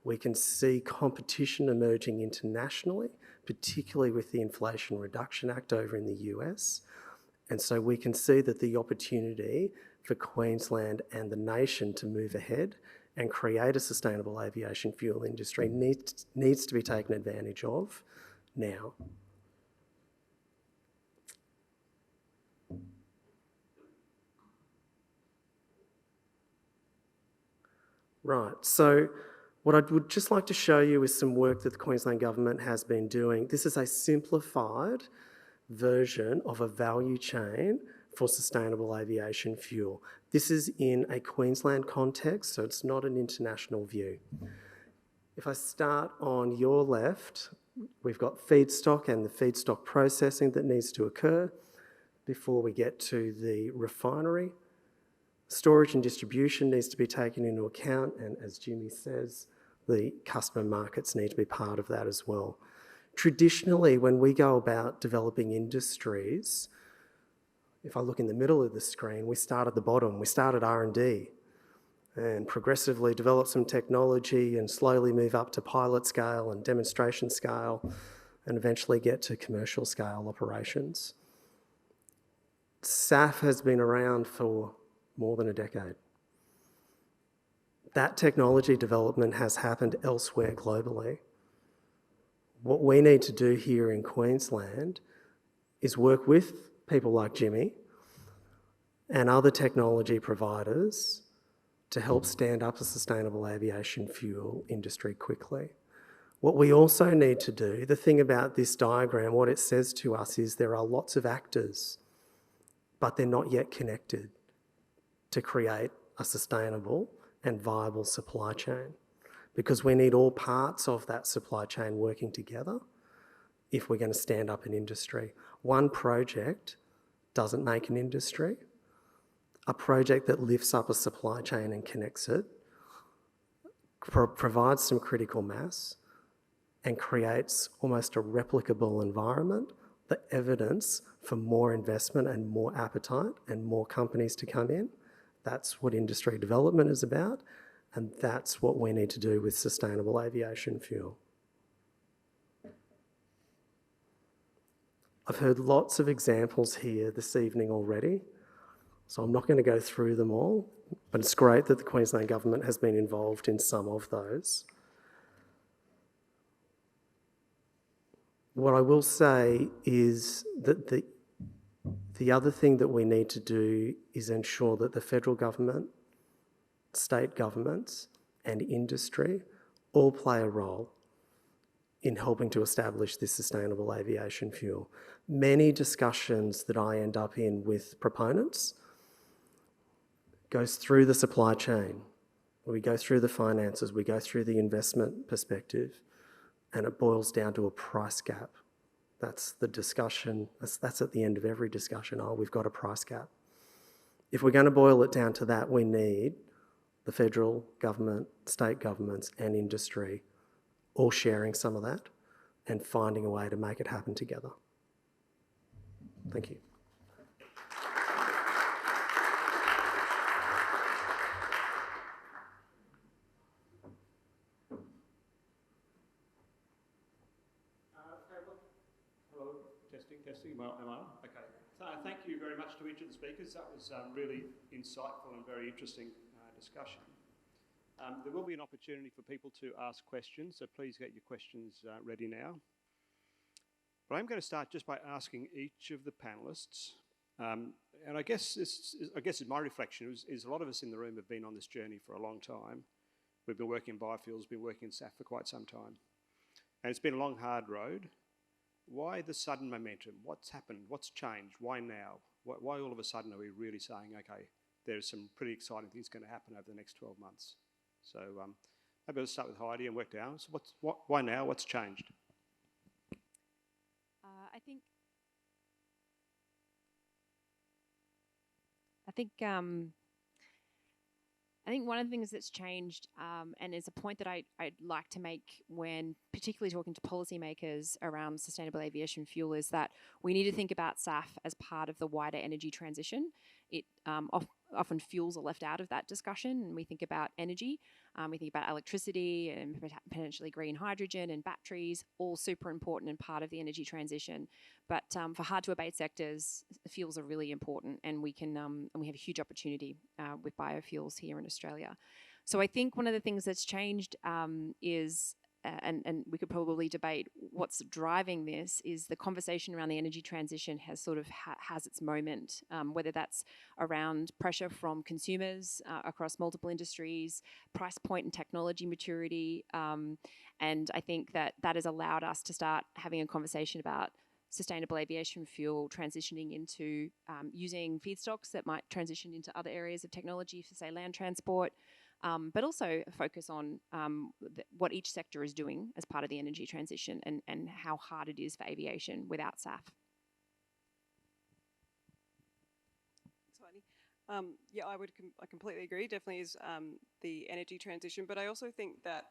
[SPEAKER 7] We can see competition emerging internationally, particularly with the Inflation Reduction Act over in the US. And so we can see that the opportunity for Queensland and the nation to move ahead and create a sustainable aviation fuel industry needs to be taken advantage of now. Right, so what I would just like to show you is some work that the Queensland Government has been doing. This is a simplified version of a value chain for sustainable aviation fuel. This is in a Queensland context, so it's not an international view. If I start on your left, we've got feedstock and the feedstock processing that needs to occur before we get to the refinery. Storage and distribution needs to be taken into account, and as Jimmy says, the customer markets need to be part of that as well. Traditionally, when we go about developing industries, if I look in the middle of the screen, we start at the bottom. We start at R&D and progressively develop some technology and slowly move up to pilot scale and demonstration scale and eventually get to commercial scale operations. SAF has been around for more than a decade. That technology development has happened elsewhere globally. What we need to do here in Queensland is work with people like Jimmy and other technology providers to help stand up a sustainable aviation fuel industry quickly. What we also need to do, the thing about this diagram, what it says to us is there are lots of actors, but they're not yet connected to create a sustainable and viable supply chain, because we need all parts of that supply chain working together if we're going to stand up an industry. One project doesn't make an industry. a project that lifts up a supply chain and connects it, provides some critical mass, and creates almost a replicable environment, the evidence for more investment and more appetite and more companies to come in. That's what industry development is about, and that's what we need to do with sustainable aviation fuel. I've heard lots of examples here this evening already, so I'm not going to go through them all, but it's great that the Queensland Government has been involved in some of those. What I will say is that the other thing that we need to do is ensure that the federal government, state governments and industry all play a role in helping to establish this sustainable aviation fuel. Many discussions that I end up in with proponents goes through the supply chain. We go through the finances, we go through the investment perspective, and it boils down to a price gap. That's the discussion, that's at the end of every discussion, oh, we've got a price gap. If we're going to boil it down to that, we need the federal government, state governments and industry all sharing some of that and finding a way to make it happen together. Thank you.
[SPEAKER 1] Hello, testing. Well, am I on? Okay. So thank you very much to each of the speakers. That was really insightful and very interesting discussion. There will be an opportunity for people to ask questions, so please get your questions ready now. But I'm going to start just by asking each of the panellists, and I guess my reflection is a lot of us in the room have been on this journey for a long time. We've been working in biofuels, been working in SAF for quite some time. And it's been a long, hard road. Why the sudden momentum? What's happened? What's changed? Why now? Why all of a sudden are we really saying, okay, there's some pretty exciting things going to happen over the next 12 months? So maybe I'll start with Heidi and work down. So why now? What's changed?
[SPEAKER 4] I think one of the things that's changed, and is a point that I'd like to make when particularly talking to policymakers around sustainable aviation fuel, is that we need to think about SAF as part of the wider energy transition. It often fuels are left out of that discussion, and we think about energy, we think about electricity and potentially green hydrogen and batteries, all super important and part of the energy transition. But for hard to abate sectors, fuels are really important, and we have a huge opportunity with biofuels here in Australia. So I think one of the things that's changed is, and we could probably debate what's driving this, is the conversation around the energy transition has sort of has its moment, whether that's around pressure from consumers across multiple industries, price point and technology maturity, and I think that has allowed us to start having a conversation about sustainable aviation fuel transitioning into using feedstocks that might transition into other areas of technology, for say land transport, but also focus on what each sector is doing as part of the energy transition and how hard it is for aviation without SAF.
[SPEAKER 5] Yeah, I completely agree. Definitely is the energy transition, but I also think that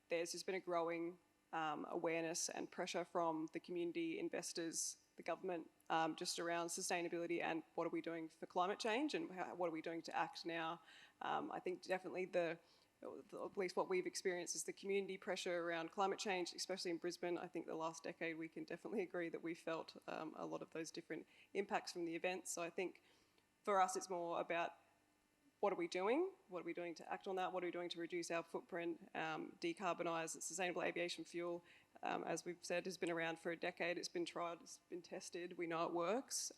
[SPEAKER 5] there's just been a growing awareness and pressure from the community, investors, the government, just around sustainability and what are we doing for climate change and what are we doing to act now. I think definitely at least what we've experienced is the community pressure around climate change, especially in Brisbane. I think the last decade we can definitely agree that we felt a lot of those different impacts from the events. So I think for us it's more about what are we doing? What are we doing to act on that? What are we doing to reduce our footprint, decarbonise? Sustainable aviation fuel, as we've said, has been around for a decade. It's been tried, it's been tested. We know it works.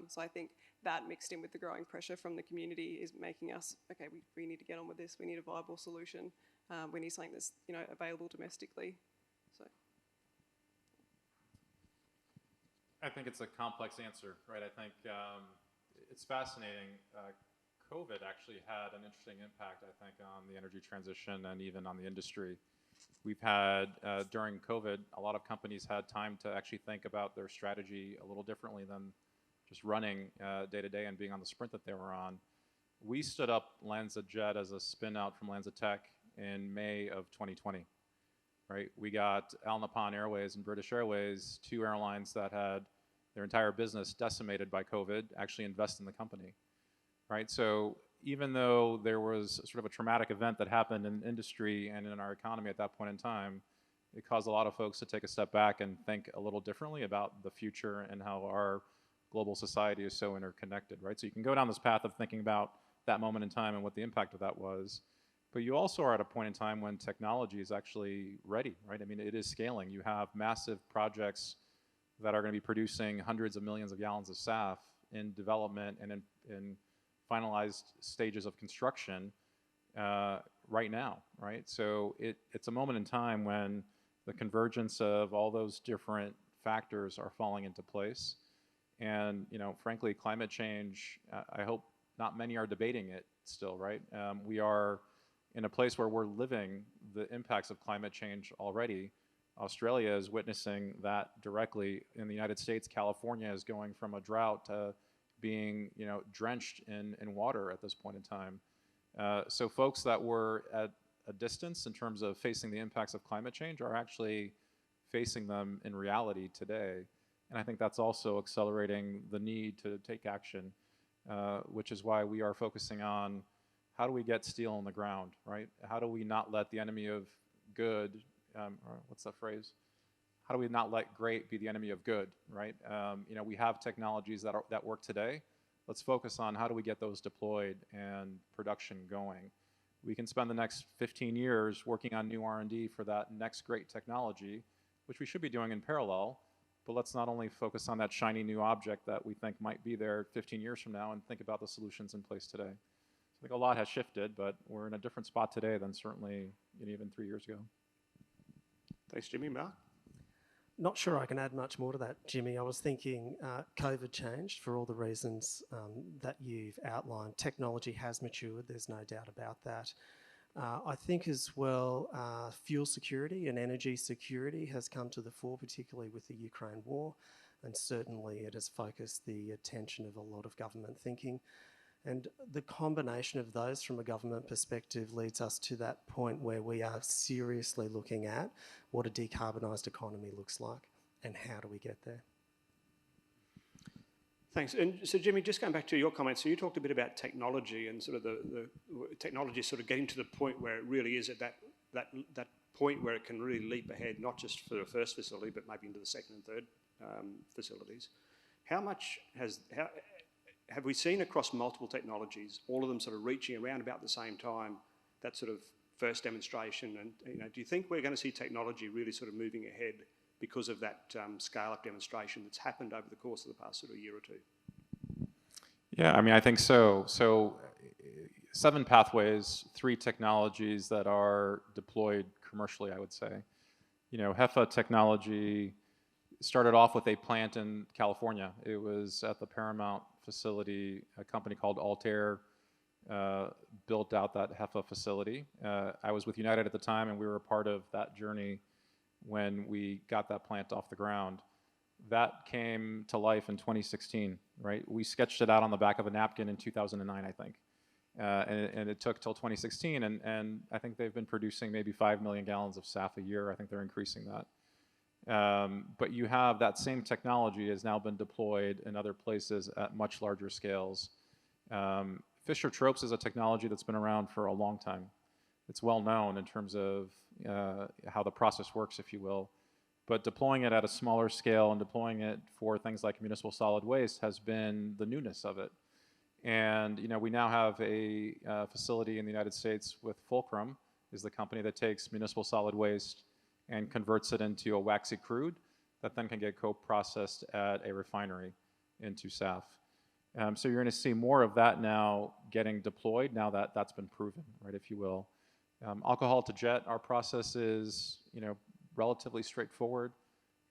[SPEAKER 5] So I think that mixed in with the growing pressure from the community is making us, okay, we need to get on with this. We need a viable solution. We need something that's available domestically. So
[SPEAKER 6] I think it's a complex answer, right? I think it's fascinating. COVID actually had an interesting impact, I think, on the energy transition and even on the industry. We've had, during COVID, a lot of companies had time to actually think about their strategy a little differently than just running day to day and being on the sprint that they were on. We stood up LanzaJet as a spin out from LanzaTech in May of 2020, right? We got Al Nippon Airways and British Airways, two airlines that had their entire business decimated by COVID, actually invest in the company, right? So even though there was sort of a traumatic event that happened in industry and in our economy at that point in time, it caused a lot of folks to take a step back and think a little differently about the future and how our global society is so interconnected, right? So you can go down this path of thinking about that moment in time and what the impact of that was, but you also are at a point in time when technology is actually ready, right? I mean, it is scaling. You have massive projects that are going to be producing hundreds of millions of gallons of SAF in development and in finalized stages of construction right now, right? So it's a moment in time when the convergence of all those different factors are falling into place. And, you know, frankly, climate change, I hope not many are debating it still, right? We are in a place where we're living the impacts of climate change already. Australia is witnessing that directly. In the United States, California is going from a drought to being, you know, drenched in water at this point in time. So folks that were at a distance in terms of facing the impacts of climate change are actually facing them in reality today. And I think that's also accelerating the need to take action, which is why we are focusing on how do we get steel on the ground, right? How do we not let the enemy of good, or what's that phrase? How do we not let great be the enemy of good, right? You know, we have technologies that work today. Let's focus on how do we get those deployed and production going. We can spend the next 15 years working on new R&D for that next great technology, which we should be doing in parallel, but let's not only focus on that shiny new object that we think might be there 15 years from now and think about the solutions in place today. So I think a lot has shifted, but we're in a different spot today than certainly even 3 years ago.
[SPEAKER 1] Thanks, Jimmy. Mark?
[SPEAKER 7] Not sure I can add much more to that, Jimmy. I was thinking COVID changed for all the reasons that you've outlined. Technology has matured, there's no doubt about that. I think as well, fuel security and energy security has come to the fore, particularly with the Ukraine war, and certainly it has focused the attention of a lot of government thinking. And the combination of those from a government perspective leads us to that point where we are seriously looking at what a decarbonised economy looks like and how do we get there.
[SPEAKER 1] Thanks. And so, Jimmy, just going back to your comments, so you talked a bit about technology and sort of the technology sort of getting to the point where it really is at that point where it can really leap ahead, not just for the first facility, but maybe into the second and third facilities. How much have we seen across multiple technologies, all of them sort of reaching around about the same time, that sort of first demonstration? And do you think we're going to see technology really sort of moving ahead because of that scale-up demonstration that's happened over the course of the past sort of year or two?
[SPEAKER 6] Yeah, I mean, I think so. So 7 pathways, 3 technologies that are deployed commercially, I would say. HEFA technology started off with a plant in California. It was at the Paramount facility. A company called Altair built out that HEFA facility. I was with United at the time, and we were a part of that journey when we got that plant off the ground. That came to life in 2016, right? We sketched it out on the back of a napkin in 2009, I think. And it took till 2016, and I think they've been producing maybe 5 million gallons of SAF a year. I think they're increasing that. But you have that same technology has now been deployed in other places at much larger scales. Fischer-Tropsch is a technology that's been around for a long time. It's well known in terms of how the process works, if you will. But deploying it at a smaller scale and deploying it for things like municipal solid waste has been the newness of it. And we now have a facility in the United States with Fulcrum, is the company that takes municipal solid waste and converts it into a waxy crude that then can get co-processed at a refinery into SAF. So you're going to see more of that now getting deployed, now that that's been proven, right, if you will. Alcohol to jet, our process is relatively straightforward,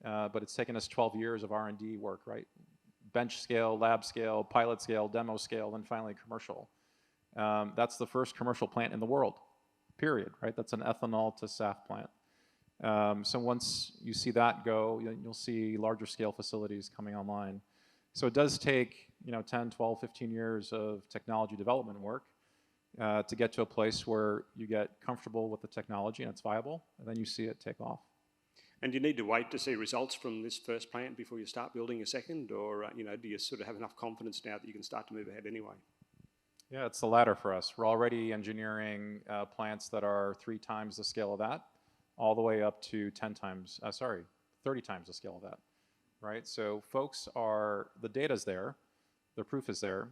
[SPEAKER 6] but it's taken us 12 years of R&D work, right? Bench scale, lab scale, pilot scale, demo scale, and finally commercial. That's the first commercial plant in the world, period, right? That's an ethanol to SAF plant. So once you see that go, you'll see larger scale facilities coming online. So it does take, 10, 12, 15 years of technology development work to get to a place where you get comfortable with the technology and it's viable, and then you see it take off.
[SPEAKER 1] And do you need to wait to see results from this first plant before you start building a second, or do you sort of have enough confidence now that you can start to move ahead anyway?
[SPEAKER 6] Yeah, it's the latter for us. We're already engineering plants that are 3 times the scale of that, all the way up to 30 times the scale of that, right? So the data's there, the proof is there.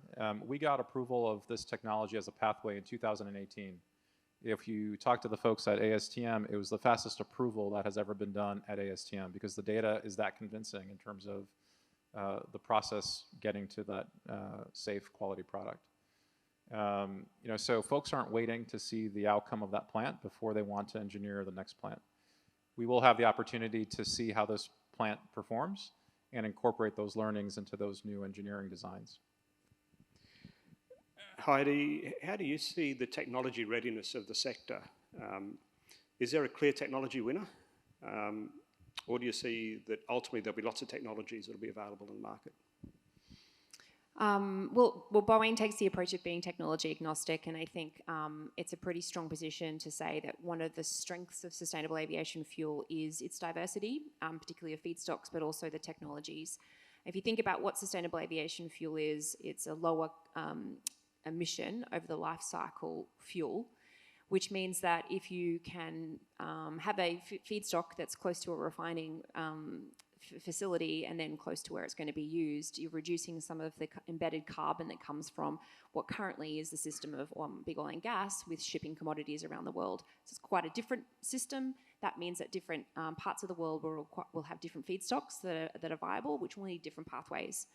[SPEAKER 6] We got approval of this technology as a pathway in 2018. If you talk to the folks at ASTM, it was the fastest approval that has ever been done at ASTM because the data is that convincing in terms of the process getting to that safe quality product. So folks aren't waiting to see the outcome of that plant before they want to engineer the next plant. We will have the opportunity to see how this plant performs and incorporate those learnings into those new engineering designs.
[SPEAKER 1] Heidi, how do you see the technology readiness of the sector? Is there a clear technology winner? Or do you see that ultimately there'll be lots of technologies that will be available in the market?
[SPEAKER 4] Well, Boeing takes the approach of being technology agnostic, and I think it's a pretty strong position to say that one of the strengths of sustainable aviation fuel is its diversity, particularly of feedstocks, but also the technologies. If you think about what sustainable aviation fuel is, it's a lower emission over the life cycle fuel, which means that if you can have a feedstock that's close to a refining facility and then close to where it's going to be used, you're reducing some of the embedded carbon that comes from what currently is the system of big oil and gas with shipping commodities around the world. So it's quite a different system. That means that different parts of the world will have different feedstocks that are viable, which will need different pathways.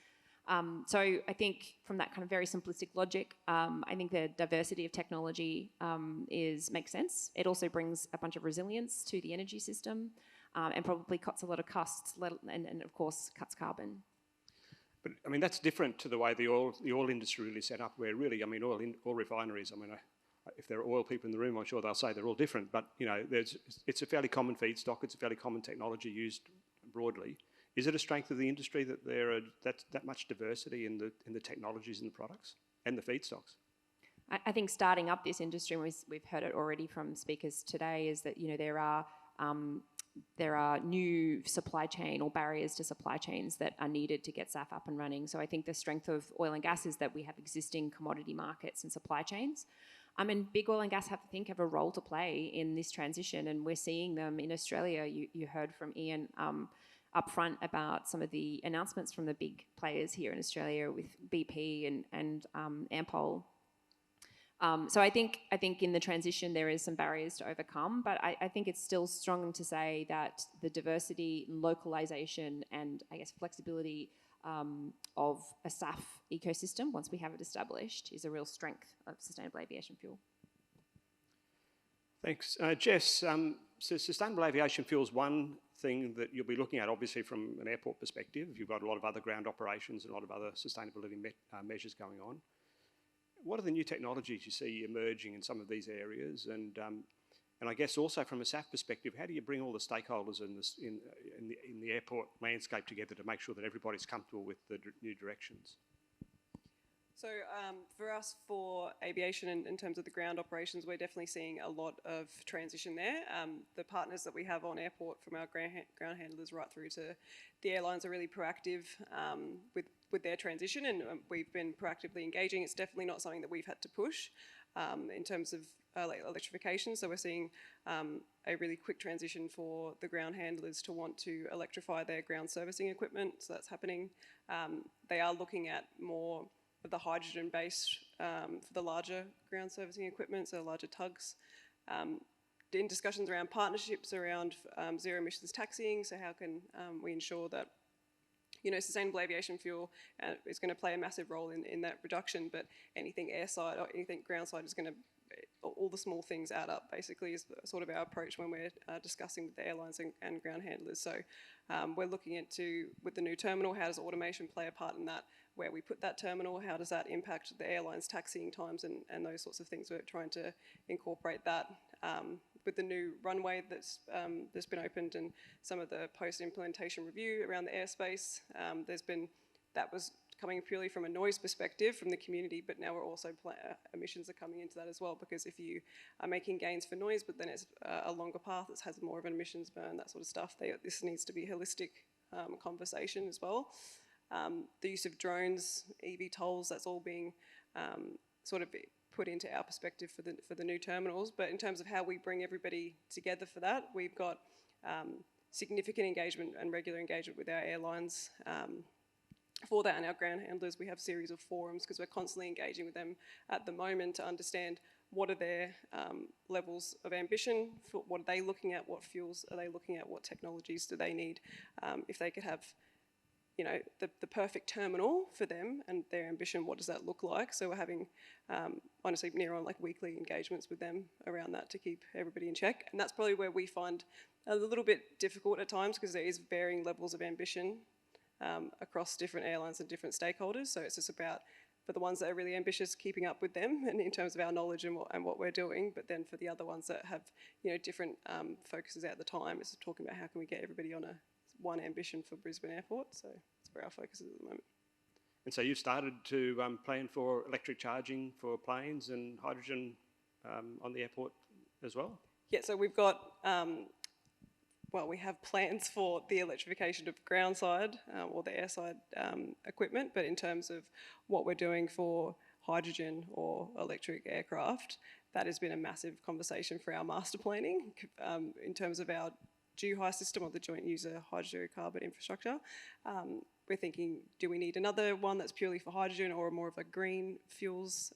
[SPEAKER 4] So I think from that kind of very simplistic logic, I think the diversity of technology makes sense. It also brings a bunch of resilience to the energy system and probably cuts a lot of costs and of course cuts carbon.
[SPEAKER 1] But I mean, that's different to the way the oil industry really set up, where really, I mean, oil refineries, I mean, if there are oil people in the room, I'm sure they'll say they're all different, but it's a fairly common feedstock, it's a fairly common technology used broadly. Is it a strength of the industry that there are that much diversity in the technologies and the products and the feedstocks?
[SPEAKER 4] I think starting up this industry, and we've heard it already from speakers today, is that there are new supply chain or barriers to supply chains that are needed to get SAF up and running. So I think the strength of oil and gas is that we have existing commodity markets and supply chains. And big oil and gas have a role to play in this transition, and we're seeing them in Australia. You heard from Ian up front about some of the announcements from the big players here in Australia with BP and Ampol. So I think in the transition there is some barriers to overcome, but I think it's still strong to say that the diversity, localization, and I guess flexibility of a SAF ecosystem, once we have it established, is a real strength of sustainable aviation fuel.
[SPEAKER 1] Thanks. Jess, so sustainable aviation fuel is one thing that you'll be looking at, obviously, from an airport perspective. You've got a lot of other ground operations and a lot of other sustainability measures going on. What are the new technologies you see emerging in some of these areas? And I guess also from a SAF perspective, how do you bring all the stakeholders in the airport landscape together to make sure that everybody's comfortable with the new directions?
[SPEAKER 5] So for us, for aviation, in terms of the ground operations, we're definitely seeing a lot of transition there. The partners that we have on airport, from our ground handlers right through to the airlines, are really proactive with their transition, and we've been proactively engaging. It's definitely not something that we've had to push in terms of electrification. So we're seeing a really quick transition for the ground handlers to want to electrify their ground servicing equipment. So that's happening. They are looking at more of the hydrogen-based for the larger ground servicing equipment, so larger tugs. In discussions around partnerships around zero emissions taxiing, so how can we ensure that sustainable aviation fuel is going to play a massive role in that reduction, but anything airside or anything groundside is going to, all the small things add up, basically, is sort of our approach when we're discussing with the airlines and ground handlers. So we're looking into, with the new terminal, how does automation play a part in that? Where we put that terminal, how does that impact the airlines' taxiing times and those sorts of things? We're trying to incorporate that. With the new runway that's been opened and some of the post-implementation review around the airspace, there's been that was coming purely from a noise perspective from the community, but now we're also emissions are coming into that as well, because if you are making gains for noise, but then it's a longer path that has more of an emissions burn, that sort of stuff, this needs to be a holistic conversation as well. The use of drones, EV tolls, that's all being sort of put into our perspective for the new terminals. But in terms of how we bring everybody together for that, we've got significant engagement and regular engagement with our airlines for that, and our ground handlers. We have a series of forums because we're constantly engaging with them at the moment to understand what are their levels of ambition, what are they looking at, what fuels are they looking at, what technologies do they need, if they could have, you know, the perfect terminal for them and their ambition, what does that look like? So we're having, honestly, near on like weekly engagements with them around that to keep everybody in check. And that's probably where we find a little bit difficult at times, because there is varying levels of ambition across different airlines and different stakeholders. So it's just about, for the ones that are really ambitious, keeping up with them and in terms of our knowledge and what we're doing. But then for the other ones that have, you know, different focuses at the time, it's talking about how can we get everybody on one ambition for Brisbane Airport. So that's where our focus is at the moment.
[SPEAKER 1] And so you've started to plan for electric charging for planes and hydrogen on the airport as well?
[SPEAKER 5] Yeah, so we've got, well, we have plans for the electrification of groundside or the airside equipment, but in terms of what we're doing for hydrogen or electric aircraft, that has been a massive conversation for our master planning in terms of our JUHI system, or the Joint User Hydrocarbon Infrastructure. We're thinking, do we need another one that's purely for hydrogen or more of a green fuels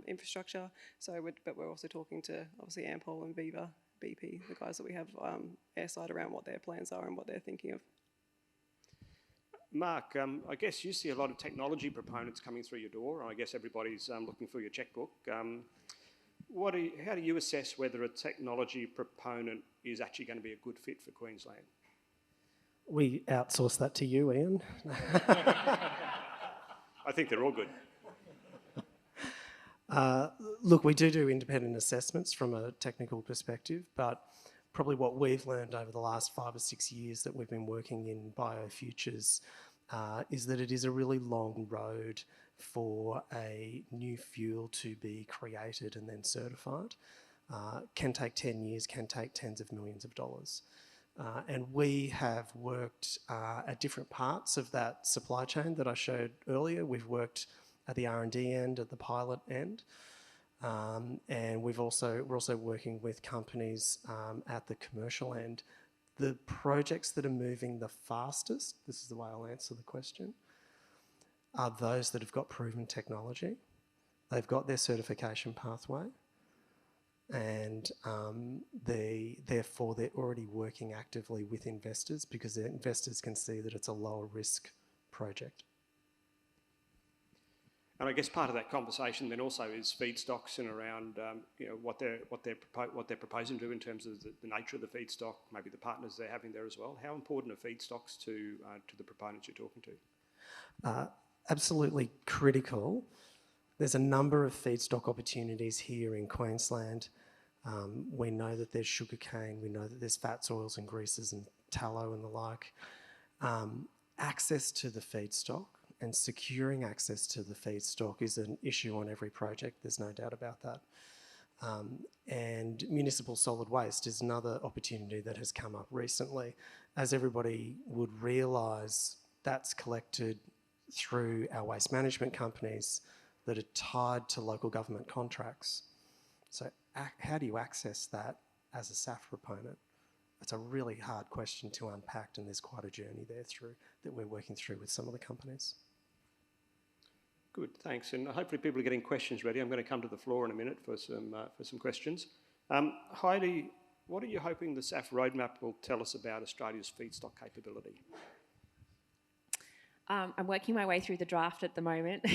[SPEAKER 5] infrastructure? So, but we're also talking to obviously Ampol and Viva, BP, the guys that we have airside, around what their plans are and what they're thinking of.
[SPEAKER 1] Mark, I guess you see a lot of technology proponents coming through your door. I guess everybody's looking for your checkbook. How do you assess whether a technology proponent is actually going to be a good fit for Queensland?
[SPEAKER 7] We outsource that to you, Ian.
[SPEAKER 1] I think they're all good.
[SPEAKER 7] Look, we do independent assessments from a technical perspective, but probably what we've learned over the last 5 or 6 years that we've been working in biofutures is that it is a really long road for a new fuel to be created and then certified. Can take 10 years, can take tens of millions of dollars. And we have worked at different parts of that supply chain that I showed earlier. We've worked at the R&D end, at the pilot end, and we're also working with companies at the commercial end. The projects that are moving the fastest, this is the way I'll answer the question, are those that have got proven technology. They've got their certification pathway, and therefore they're already working actively with investors, because the investors can see that it's a lower risk project.
[SPEAKER 1] And I guess part of that conversation then also is feedstocks and around you know, what they're proposing to do in terms of the nature of the feedstock, maybe the partners they're having there as well. How important are feedstocks to the proponents you're talking to?
[SPEAKER 7] Absolutely critical. There's a number of feedstock opportunities here in Queensland. We know that there's sugarcane, we know that there's fats, oils and greases and tallow and the like. Access to the feedstock and securing access to the feedstock is an issue on every project, there's no doubt about that. And municipal solid waste is another opportunity that has come up recently. As everybody would realise, that's collected through our waste management companies that are tied to local government contracts. So how do you access that as a SAF proponent? That's a really hard question to unpack, and there's quite a journey there through that we're working through with some of the companies.
[SPEAKER 1] Good, thanks. And hopefully people are getting questions ready. I'm going to come to the floor in a minute for some questions. Heidi, what are you hoping the SAF roadmap will tell us about Australia's feedstock capability?
[SPEAKER 4] I'm working my way through the draft at the moment.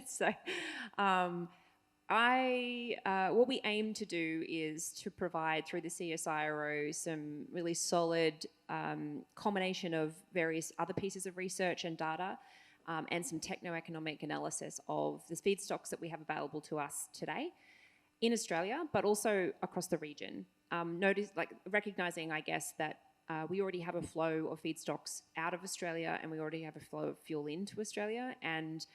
[SPEAKER 4] So what we aim to do is to provide through the CSIRO some really solid combination of various other pieces of research and data and some techno-economic analysis of the feedstocks that we have available to us today in Australia, but also across the region. Recognising, I guess, that we already have a flow of feedstocks out of Australia, and we already have a flow of fuel into Australia. And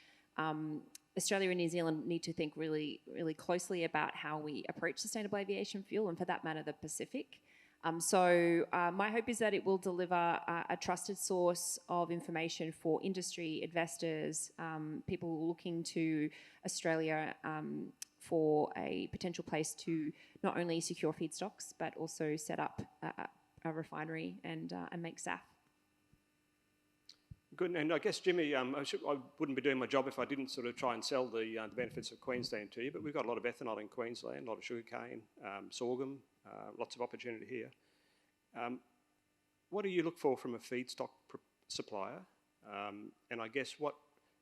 [SPEAKER 4] Australia and New Zealand need to think really, really closely about how we approach sustainable aviation fuel, and for that matter, the Pacific. My hope is that it will deliver a trusted source of information for industry, investors, people looking to Australia for a potential place to not only secure feedstocks, but also set up a refinery and make SAF.
[SPEAKER 1] Good, and I guess, Jimmy, I wouldn't be doing my job if I didn't sort of try and sell the benefits of Queensland to you, but we've got a lot of ethanol in Queensland, a lot of sugarcane, sorghum, lots of opportunity here. What do you look for from a feedstock supplier? And I guess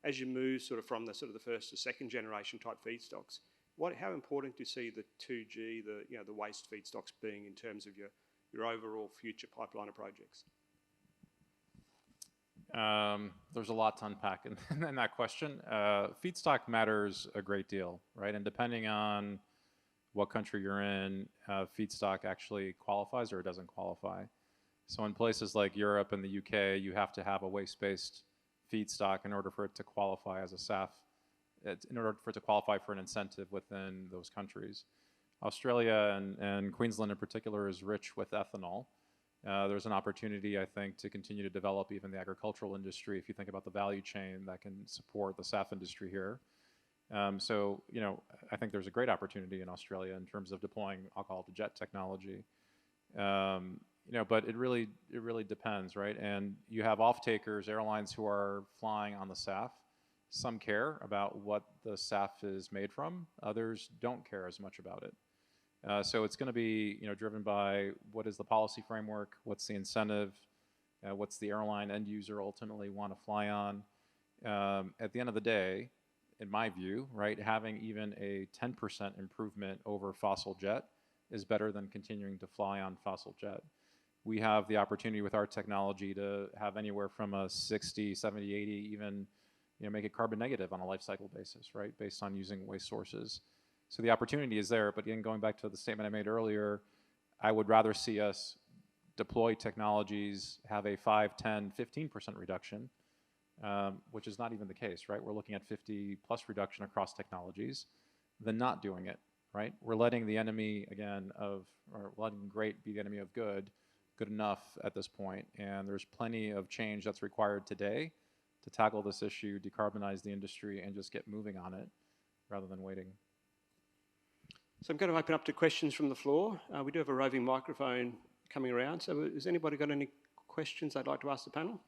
[SPEAKER 1] as you move sort of from the first to second generation type feedstocks, how important do you see the 2G, the waste feedstocks being in terms of your overall future pipeline of projects?
[SPEAKER 6] There's a lot to unpack in that question. Feedstock matters a great deal, right? And depending on what country you're in, feedstock actually qualifies or it doesn't qualify. So in places like Europe and the UK, you have to have a waste-based feedstock in order for it to qualify as a SAF, in order for it to qualify for an incentive within those countries. Australia and Queensland in particular is rich with ethanol. There's an opportunity, I think, to continue to develop even the agricultural industry if you think about the value chain that can support the SAF industry here. So, I think there's a great opportunity in Australia in terms of deploying alcohol-to-jet technology. But it really depends, right? And you have off-takers, airlines who are flying on the SAF. Some care about what the SAF is made from. Others don't care as much about it. So it's going to be, driven by what is the policy framework, what's the incentive, what's the airline end user ultimately want to fly on. At the end of the day, in my view, right, having even a 10% improvement over fossil jet is better than continuing to fly on fossil jet. We have the opportunity with our technology to have anywhere from a 60, 70, 80, even make it carbon negative on a life cycle basis, right, based on using waste sources. So the opportunity is there, but again, going back to the statement I made earlier, I would rather see us deploy technologies, have a 5, 10, 15% reduction, which is not even the case, right? We're looking at 50+ reduction across technologies, than not doing it, right? We're letting the enemy, or letting great be the enemy of good enough at this point, and there's plenty of change that's required today to tackle this issue, decarbonize the industry, and just get moving on it rather than waiting.
[SPEAKER 1] So I'm going to open up to questions from the floor. We do have a roving microphone coming around. So has anybody got any questions they'd like to ask the panel?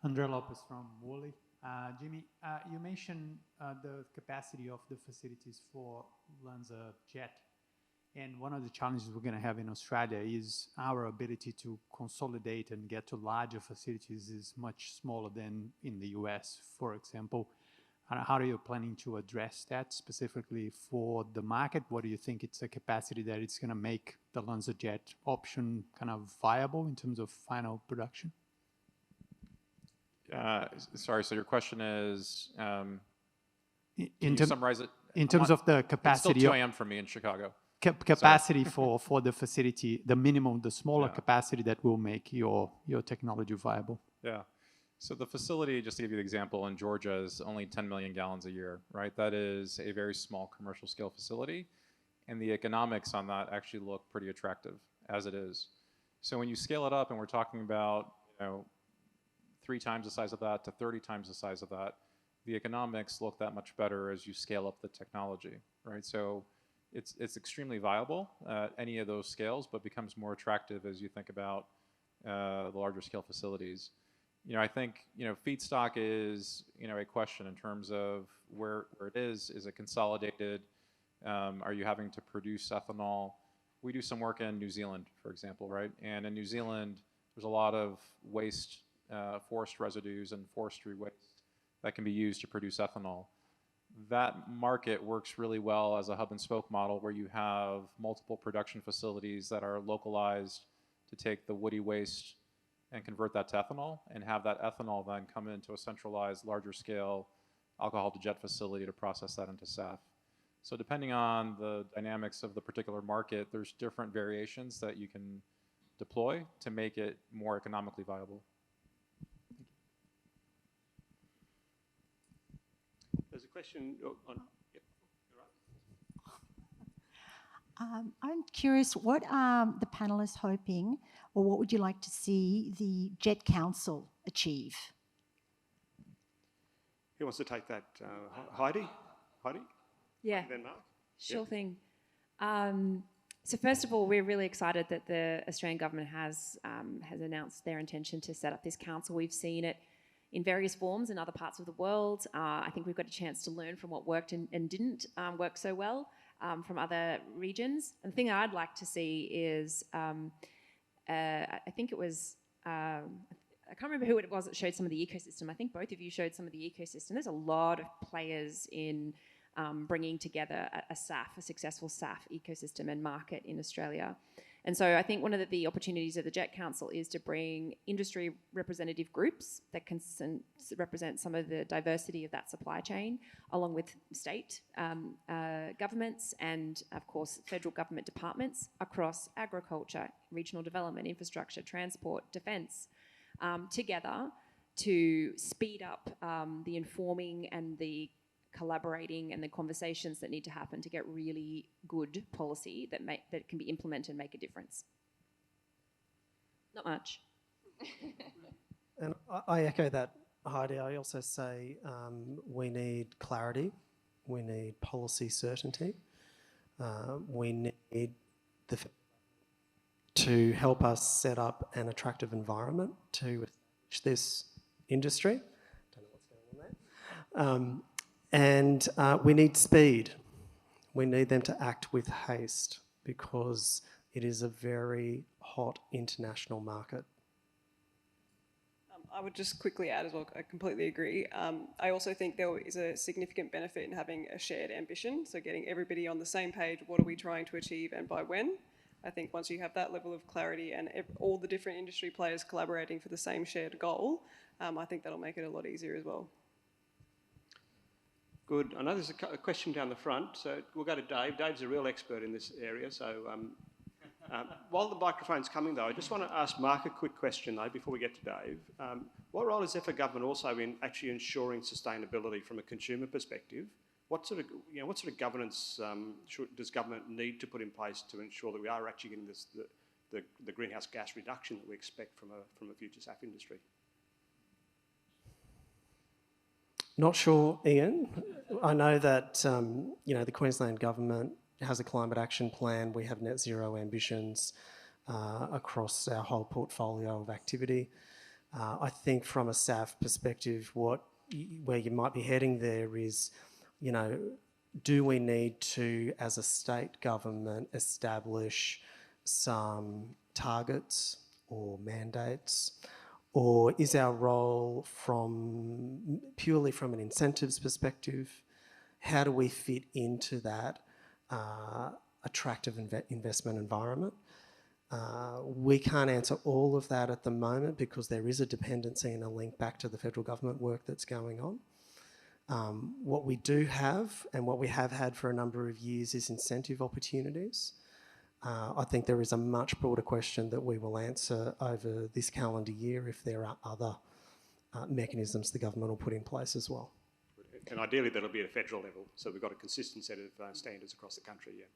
[SPEAKER 8] Andrea Lopez from Woolley. Jimmy, you mentioned the capacity of the facilities for LanzaJet. And one of the challenges we're going to have in Australia is our ability to consolidate and get to larger facilities is much smaller than in the US, for example. How are you planning to address that specifically for the market? What do you think it's a capacity that it's going to make the LanzaJet option kind of viable in terms of final production?
[SPEAKER 6] Sorry, so your question is, can
[SPEAKER 8] you
[SPEAKER 6] summarize it?
[SPEAKER 8] In terms of the capacity.
[SPEAKER 6] It's still 2 a.m. for me in Chicago.
[SPEAKER 8] Capacity for the facility, the minimum, the smaller capacity that will make your technology viable.
[SPEAKER 6] Yeah. So the facility, just to give you the example, in Georgia is only 10 million gallons a year, right? That is a very small commercial scale facility. And the economics on that actually look pretty attractive as it is. So when you scale it up, and we're talking about 3 times the size of that to 30 times the size of that, the economics look that much better as you scale up the technology, right? So it's extremely viable at any of those scales, but becomes more attractive as you think about the larger scale facilities. I think feedstock is a question in terms of where it is. Is it consolidated? Are you having to produce ethanol? We do some work in New Zealand, for example, right? And in New Zealand, there's a lot of waste, forest residues and forestry waste that can be used to produce ethanol. That market works really well as a hub and spoke model where you have multiple production facilities that are localized to take the woody waste and convert that to ethanol, and have that ethanol then come into a centralized, larger scale alcohol-to-jet facility to process that into SAF. So depending on the dynamics of the particular market, there's different variations that you can deploy to make it more economically viable.
[SPEAKER 1] There's a question on. Yep.
[SPEAKER 9] I'm curious, what are the panelists hoping, or what would you like to see the Jet Council achieve?
[SPEAKER 1] Who wants to take that? Heidi? Heidi?
[SPEAKER 4] Yeah,
[SPEAKER 1] Then Mark?
[SPEAKER 4] sure thing. So first of all, we're really excited that the Australian government has announced their intention to set up this council. We've seen it in various forms in other parts of the world. I think we've got a chance to learn from what worked and didn't work so well from other regions. And the thing I'd like to see is, I think it was, I can't remember who it was that showed some of the ecosystem. I think both of you showed some of the ecosystem. There's a lot of players in bringing together a successful SAF ecosystem and market in Australia. And so I think one of the opportunities of the Jet Council is to bring industry representative groups that can represent some of the diversity of that supply chain, along with state governments and, of course, federal government departments across agriculture, regional development, infrastructure, transport, defence, together to speed up the informing and the collaborating and the conversations that need to happen to get really good policy that can be implemented and make a difference. Not much.
[SPEAKER 7] And I echo that, Heidi. I also say we need clarity, we need policy certainty, we need to help us set up an attractive environment to establish this industry. Don't know what's going on there. And we need speed. We need them to act with haste because it is a very hot international market.
[SPEAKER 5] I would just quickly add as well, I completely agree. I also think there is a significant benefit in having a shared ambition, so getting everybody on the same page, what are we trying to achieve and by when? I think once you have that level of clarity and all the different industry players collaborating for the same shared goal, I think that'll make it a lot easier as well.
[SPEAKER 1] Good. I know there's a question down the front, so we'll go to Dave. Dave's a real expert in this area, so while the microphone's coming, though, I just want to ask Mark a quick question, though, before we get to Dave. What role is there for government also in actually ensuring sustainability from a consumer perspective? What sort of governance does government need to put in place to ensure that we are actually getting the greenhouse gas reduction that we expect from a future SAF industry?
[SPEAKER 7] Not sure, Ian. I know that the Queensland government has a climate action plan. We have net zero ambitions across our whole portfolio of activity. I think from a SAF perspective, where you might be heading there is, do we need to, as a state government, establish some targets or mandates? Or is our role purely from an incentives perspective, how do we fit into that attractive investment environment? We can't answer all of that at the moment because there is a dependency and a link back to the federal government work that's going on. What we do have and what we have had for a number of years is incentive opportunities. I think there is a much broader question that we will answer over this calendar year if there are other mechanisms the government will put in place as well.
[SPEAKER 1] And ideally that'll be at a federal level, so we've got a consistent set of standards across the country, yeah.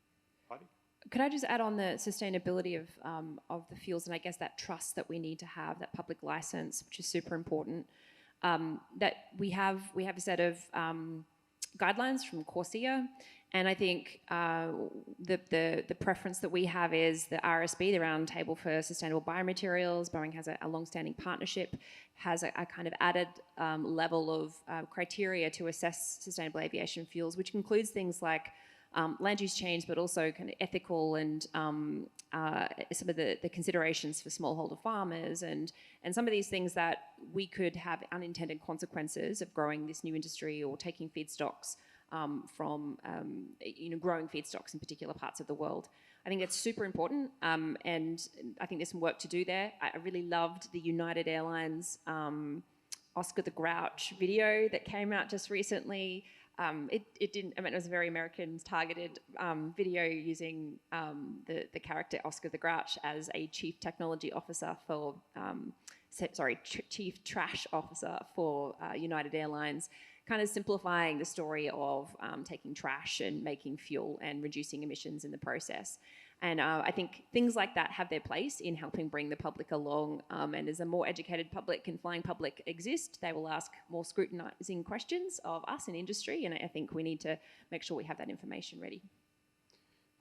[SPEAKER 1] Heidi?
[SPEAKER 4] Could I just add on the sustainability of the fuels and I guess that trust that we need to have, that public licence, which is super important, that we have a set of guidelines from Corsia, and I think the preference that we have is the RSB, the Round Table for Sustainable Biomaterials. Boeing has a long-standing partnership, has a kind of added level of criteria to assess sustainable aviation fuels, which includes things like land use change, but also kind of ethical and some of the considerations for smallholder farmers and some of these things that we could have unintended consequences of growing this new industry or taking feedstocks from growing feedstocks in particular parts of the world. I think that's super important, and I think there's some work to do there. I really loved the United Airlines Oscar the Grouch video that came out just recently. it didn't, I mean, it was a very Americans-targeted video using the character Oscar the Grouch as a chief technology officer for, chief trash officer for United Airlines, kind of simplifying the story of taking trash and making fuel and reducing emissions in the process. And I think things like that have their place in helping bring the public along. And as a more educated public and flying public exist, they will ask more scrutinising questions of us in industry. And I think we need to make sure we have that information ready.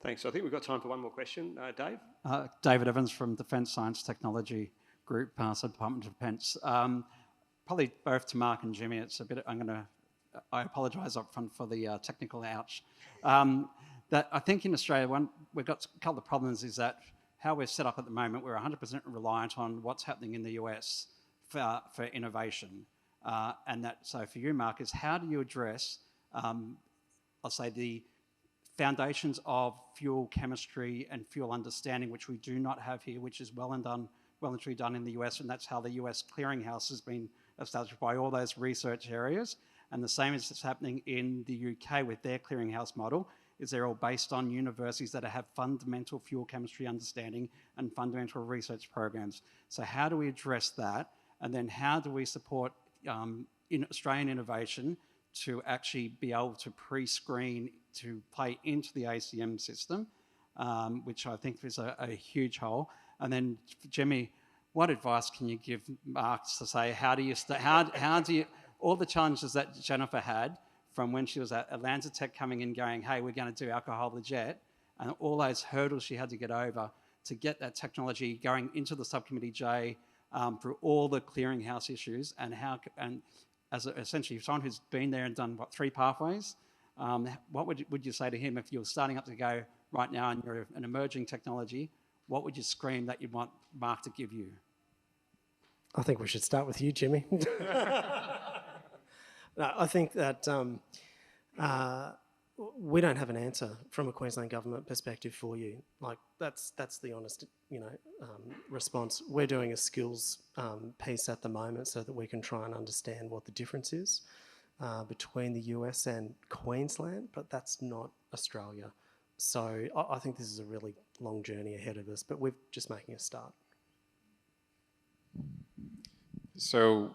[SPEAKER 1] Thanks. I think we've got time for one more question. Dave?
[SPEAKER 10] David Evans from Defence Science Technology Group, so Department of Defence. Probably both to Mark and Jimmy. It's a bit, I apologise up front for the technical ouch. That I think in Australia, we've got a couple of problems, is that how we're set up at the moment, we're 100% reliant on what's happening in the US for innovation. And that, so for you, Mark, is how do you address, I'll say, the foundations of fuel chemistry and fuel understanding, which we do not have here, which is well and truly done in the US, and that's how the US clearinghouse has been established by all those research areas. And the same is happening in the UK with their clearinghouse model, is they're all based on universities that have fundamental fuel chemistry understanding and fundamental research programs. So how do we address that? And then how do we support in Australian innovation to actually be able to pre-screen to play into the ACM system, which I think is a huge hole. And then Jimmy, what advice can you give Mark to say, how do you, all the challenges that Jennifer had from when she was at Atlanta Tech coming in going, hey, we're going to do alcohol to jet, and all those hurdles she had to get over to get that technology going into the subcommittee J through all the clearinghouse issues, and as essentially someone who's been there and done, 3 pathways, what would you say to him if you're starting up to go right now and you're an emerging technology, what would you scream that you'd want Mark to give you?
[SPEAKER 7] I think we should start with you, Jimmy. No, I think that we don't have an answer from a Queensland government perspective for you. Like that's the honest, response. We're doing a skills piece at the moment so that we can try and understand what the difference is between the US and Queensland, but that's not Australia. So I think this is a really long journey ahead of us, but we're just making a start.
[SPEAKER 6] So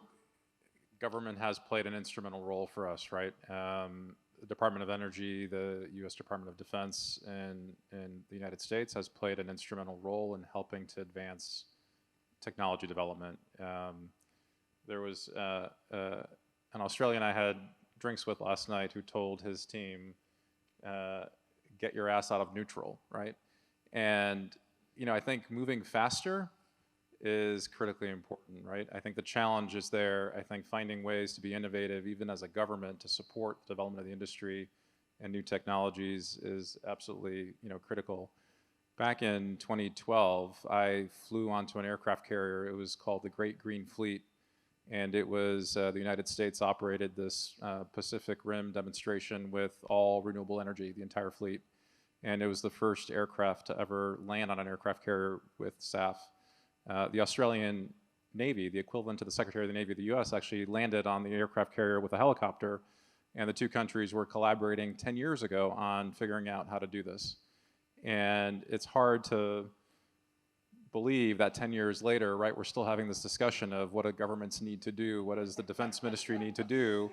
[SPEAKER 6] government has played an instrumental role for us, right? The Department of Energy, the U.S. Department of Defense in the United States has played an instrumental role in helping to advance technology development. There was an Australian I had drinks with last night who told his team, get your ass out of neutral, right? And, I think moving faster is critically important, right? I think the challenge is there. I think finding ways to be innovative, even as a government, to support the development of the industry and new technologies is absolutely, critical. Back in 2012, I flew onto an aircraft carrier. It was called the Great Green Fleet, and it was the United States operated this Pacific Rim demonstration with all renewable energy, the entire fleet, and it was the first aircraft to ever land on an aircraft carrier with SAF. The Australian Navy, the equivalent to the Secretary of the Navy of the US, actually landed on the aircraft carrier with a helicopter, and the 2 countries were collaborating 10 years ago on figuring out how to do this. And it's hard to believe that 10 years later, right, we're still having this discussion of what do governments need to do, what does the Defense Ministry need to do,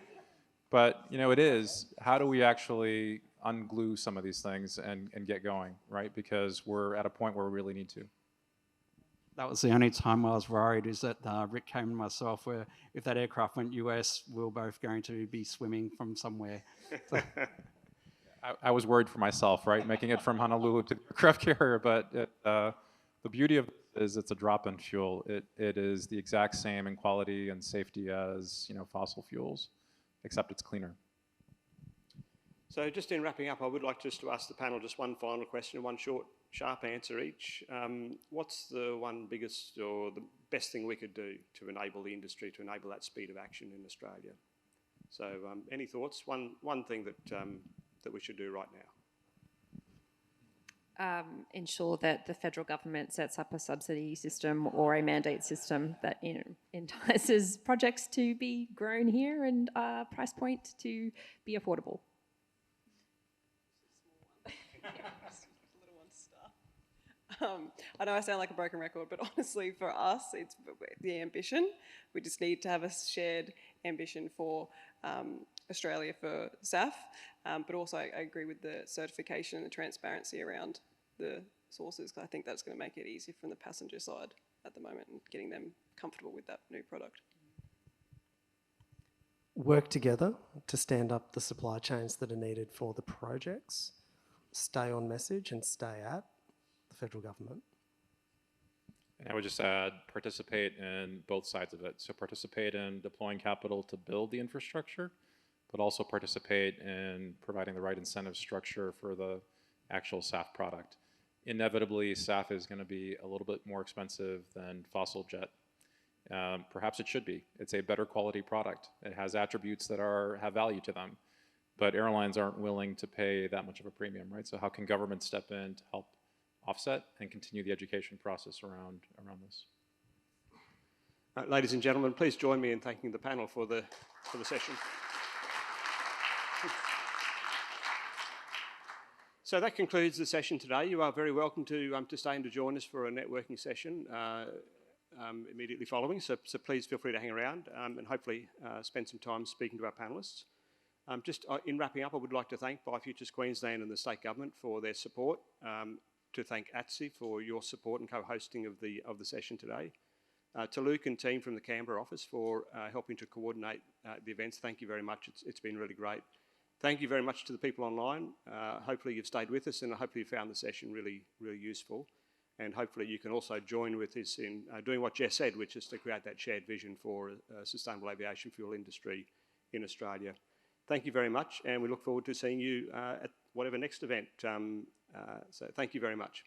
[SPEAKER 6] but it is, how do we actually unglue some of these things and get going, right, because we're at a point where we really need to.
[SPEAKER 10] That was the only time I was worried, is that Rick came and myself, where if that aircraft went US, we're both going to be swimming from somewhere. So.
[SPEAKER 6] I was worried for myself, right, making it from Honolulu to the aircraft carrier, but the beauty of it is it's a drop-in fuel. It is the exact same in quality and safety as fossil fuels, except it's cleaner.
[SPEAKER 1] So just in wrapping up, I would like just to ask the panel just one final question, one short, sharp answer each. What's the one biggest or the best thing we could do to enable the industry, to enable that speed of action in Australia? So any thoughts? One thing that we should do right now?
[SPEAKER 4] ensure that the federal government sets up a subsidy system or a mandate system that entices projects to be grown here and price point to be affordable.
[SPEAKER 5] I know I sound like a broken record, but honestly, for us, it's the ambition. We just need to have a shared ambition for Australia for SAF, but also I agree with the certification and the transparency around the sources, because I think that's going to make it easier from the passenger side at the moment and getting them comfortable with that new product.
[SPEAKER 7] Work together to stand up the supply chains that are needed for the projects, stay on message and stay at the federal government.
[SPEAKER 6] And I would just add, participate in both sides of it. So participate in deploying capital to build the infrastructure, but also participate in providing the right incentive structure for the actual SAF product. Inevitably, SAF is going to be a little bit more expensive than fossil jet. Perhaps it should be. It's a better quality product. It has attributes that have value to them, but airlines aren't willing to pay that much of a premium, right? So how can government step in to help offset and continue the education process around this?
[SPEAKER 1] Ladies and gentlemen, please join me in thanking the panel for the session. So that concludes the session today. You are very welcome to stay and to join us for a networking session immediately following. So please feel free to hang around and hopefully spend some time speaking to our panellists. Just in wrapping up, I would like to thank Biofutures Queensland and the state government for their support. To thank ATSI for your support and co-hosting of the session today. To Luke and team from the Canberra office for helping to coordinate the events. Thank you very much. It's been really great. Thank you very much to the people online. Hopefully you've stayed with us and hopefully you found the session really, really useful. And hopefully you can also join with us in doing what Jess said, which is to create that shared vision for a sustainable aviation fuel industry in Australia. Thank you very much, and we look forward to seeing you at whatever next event. So thank you very much.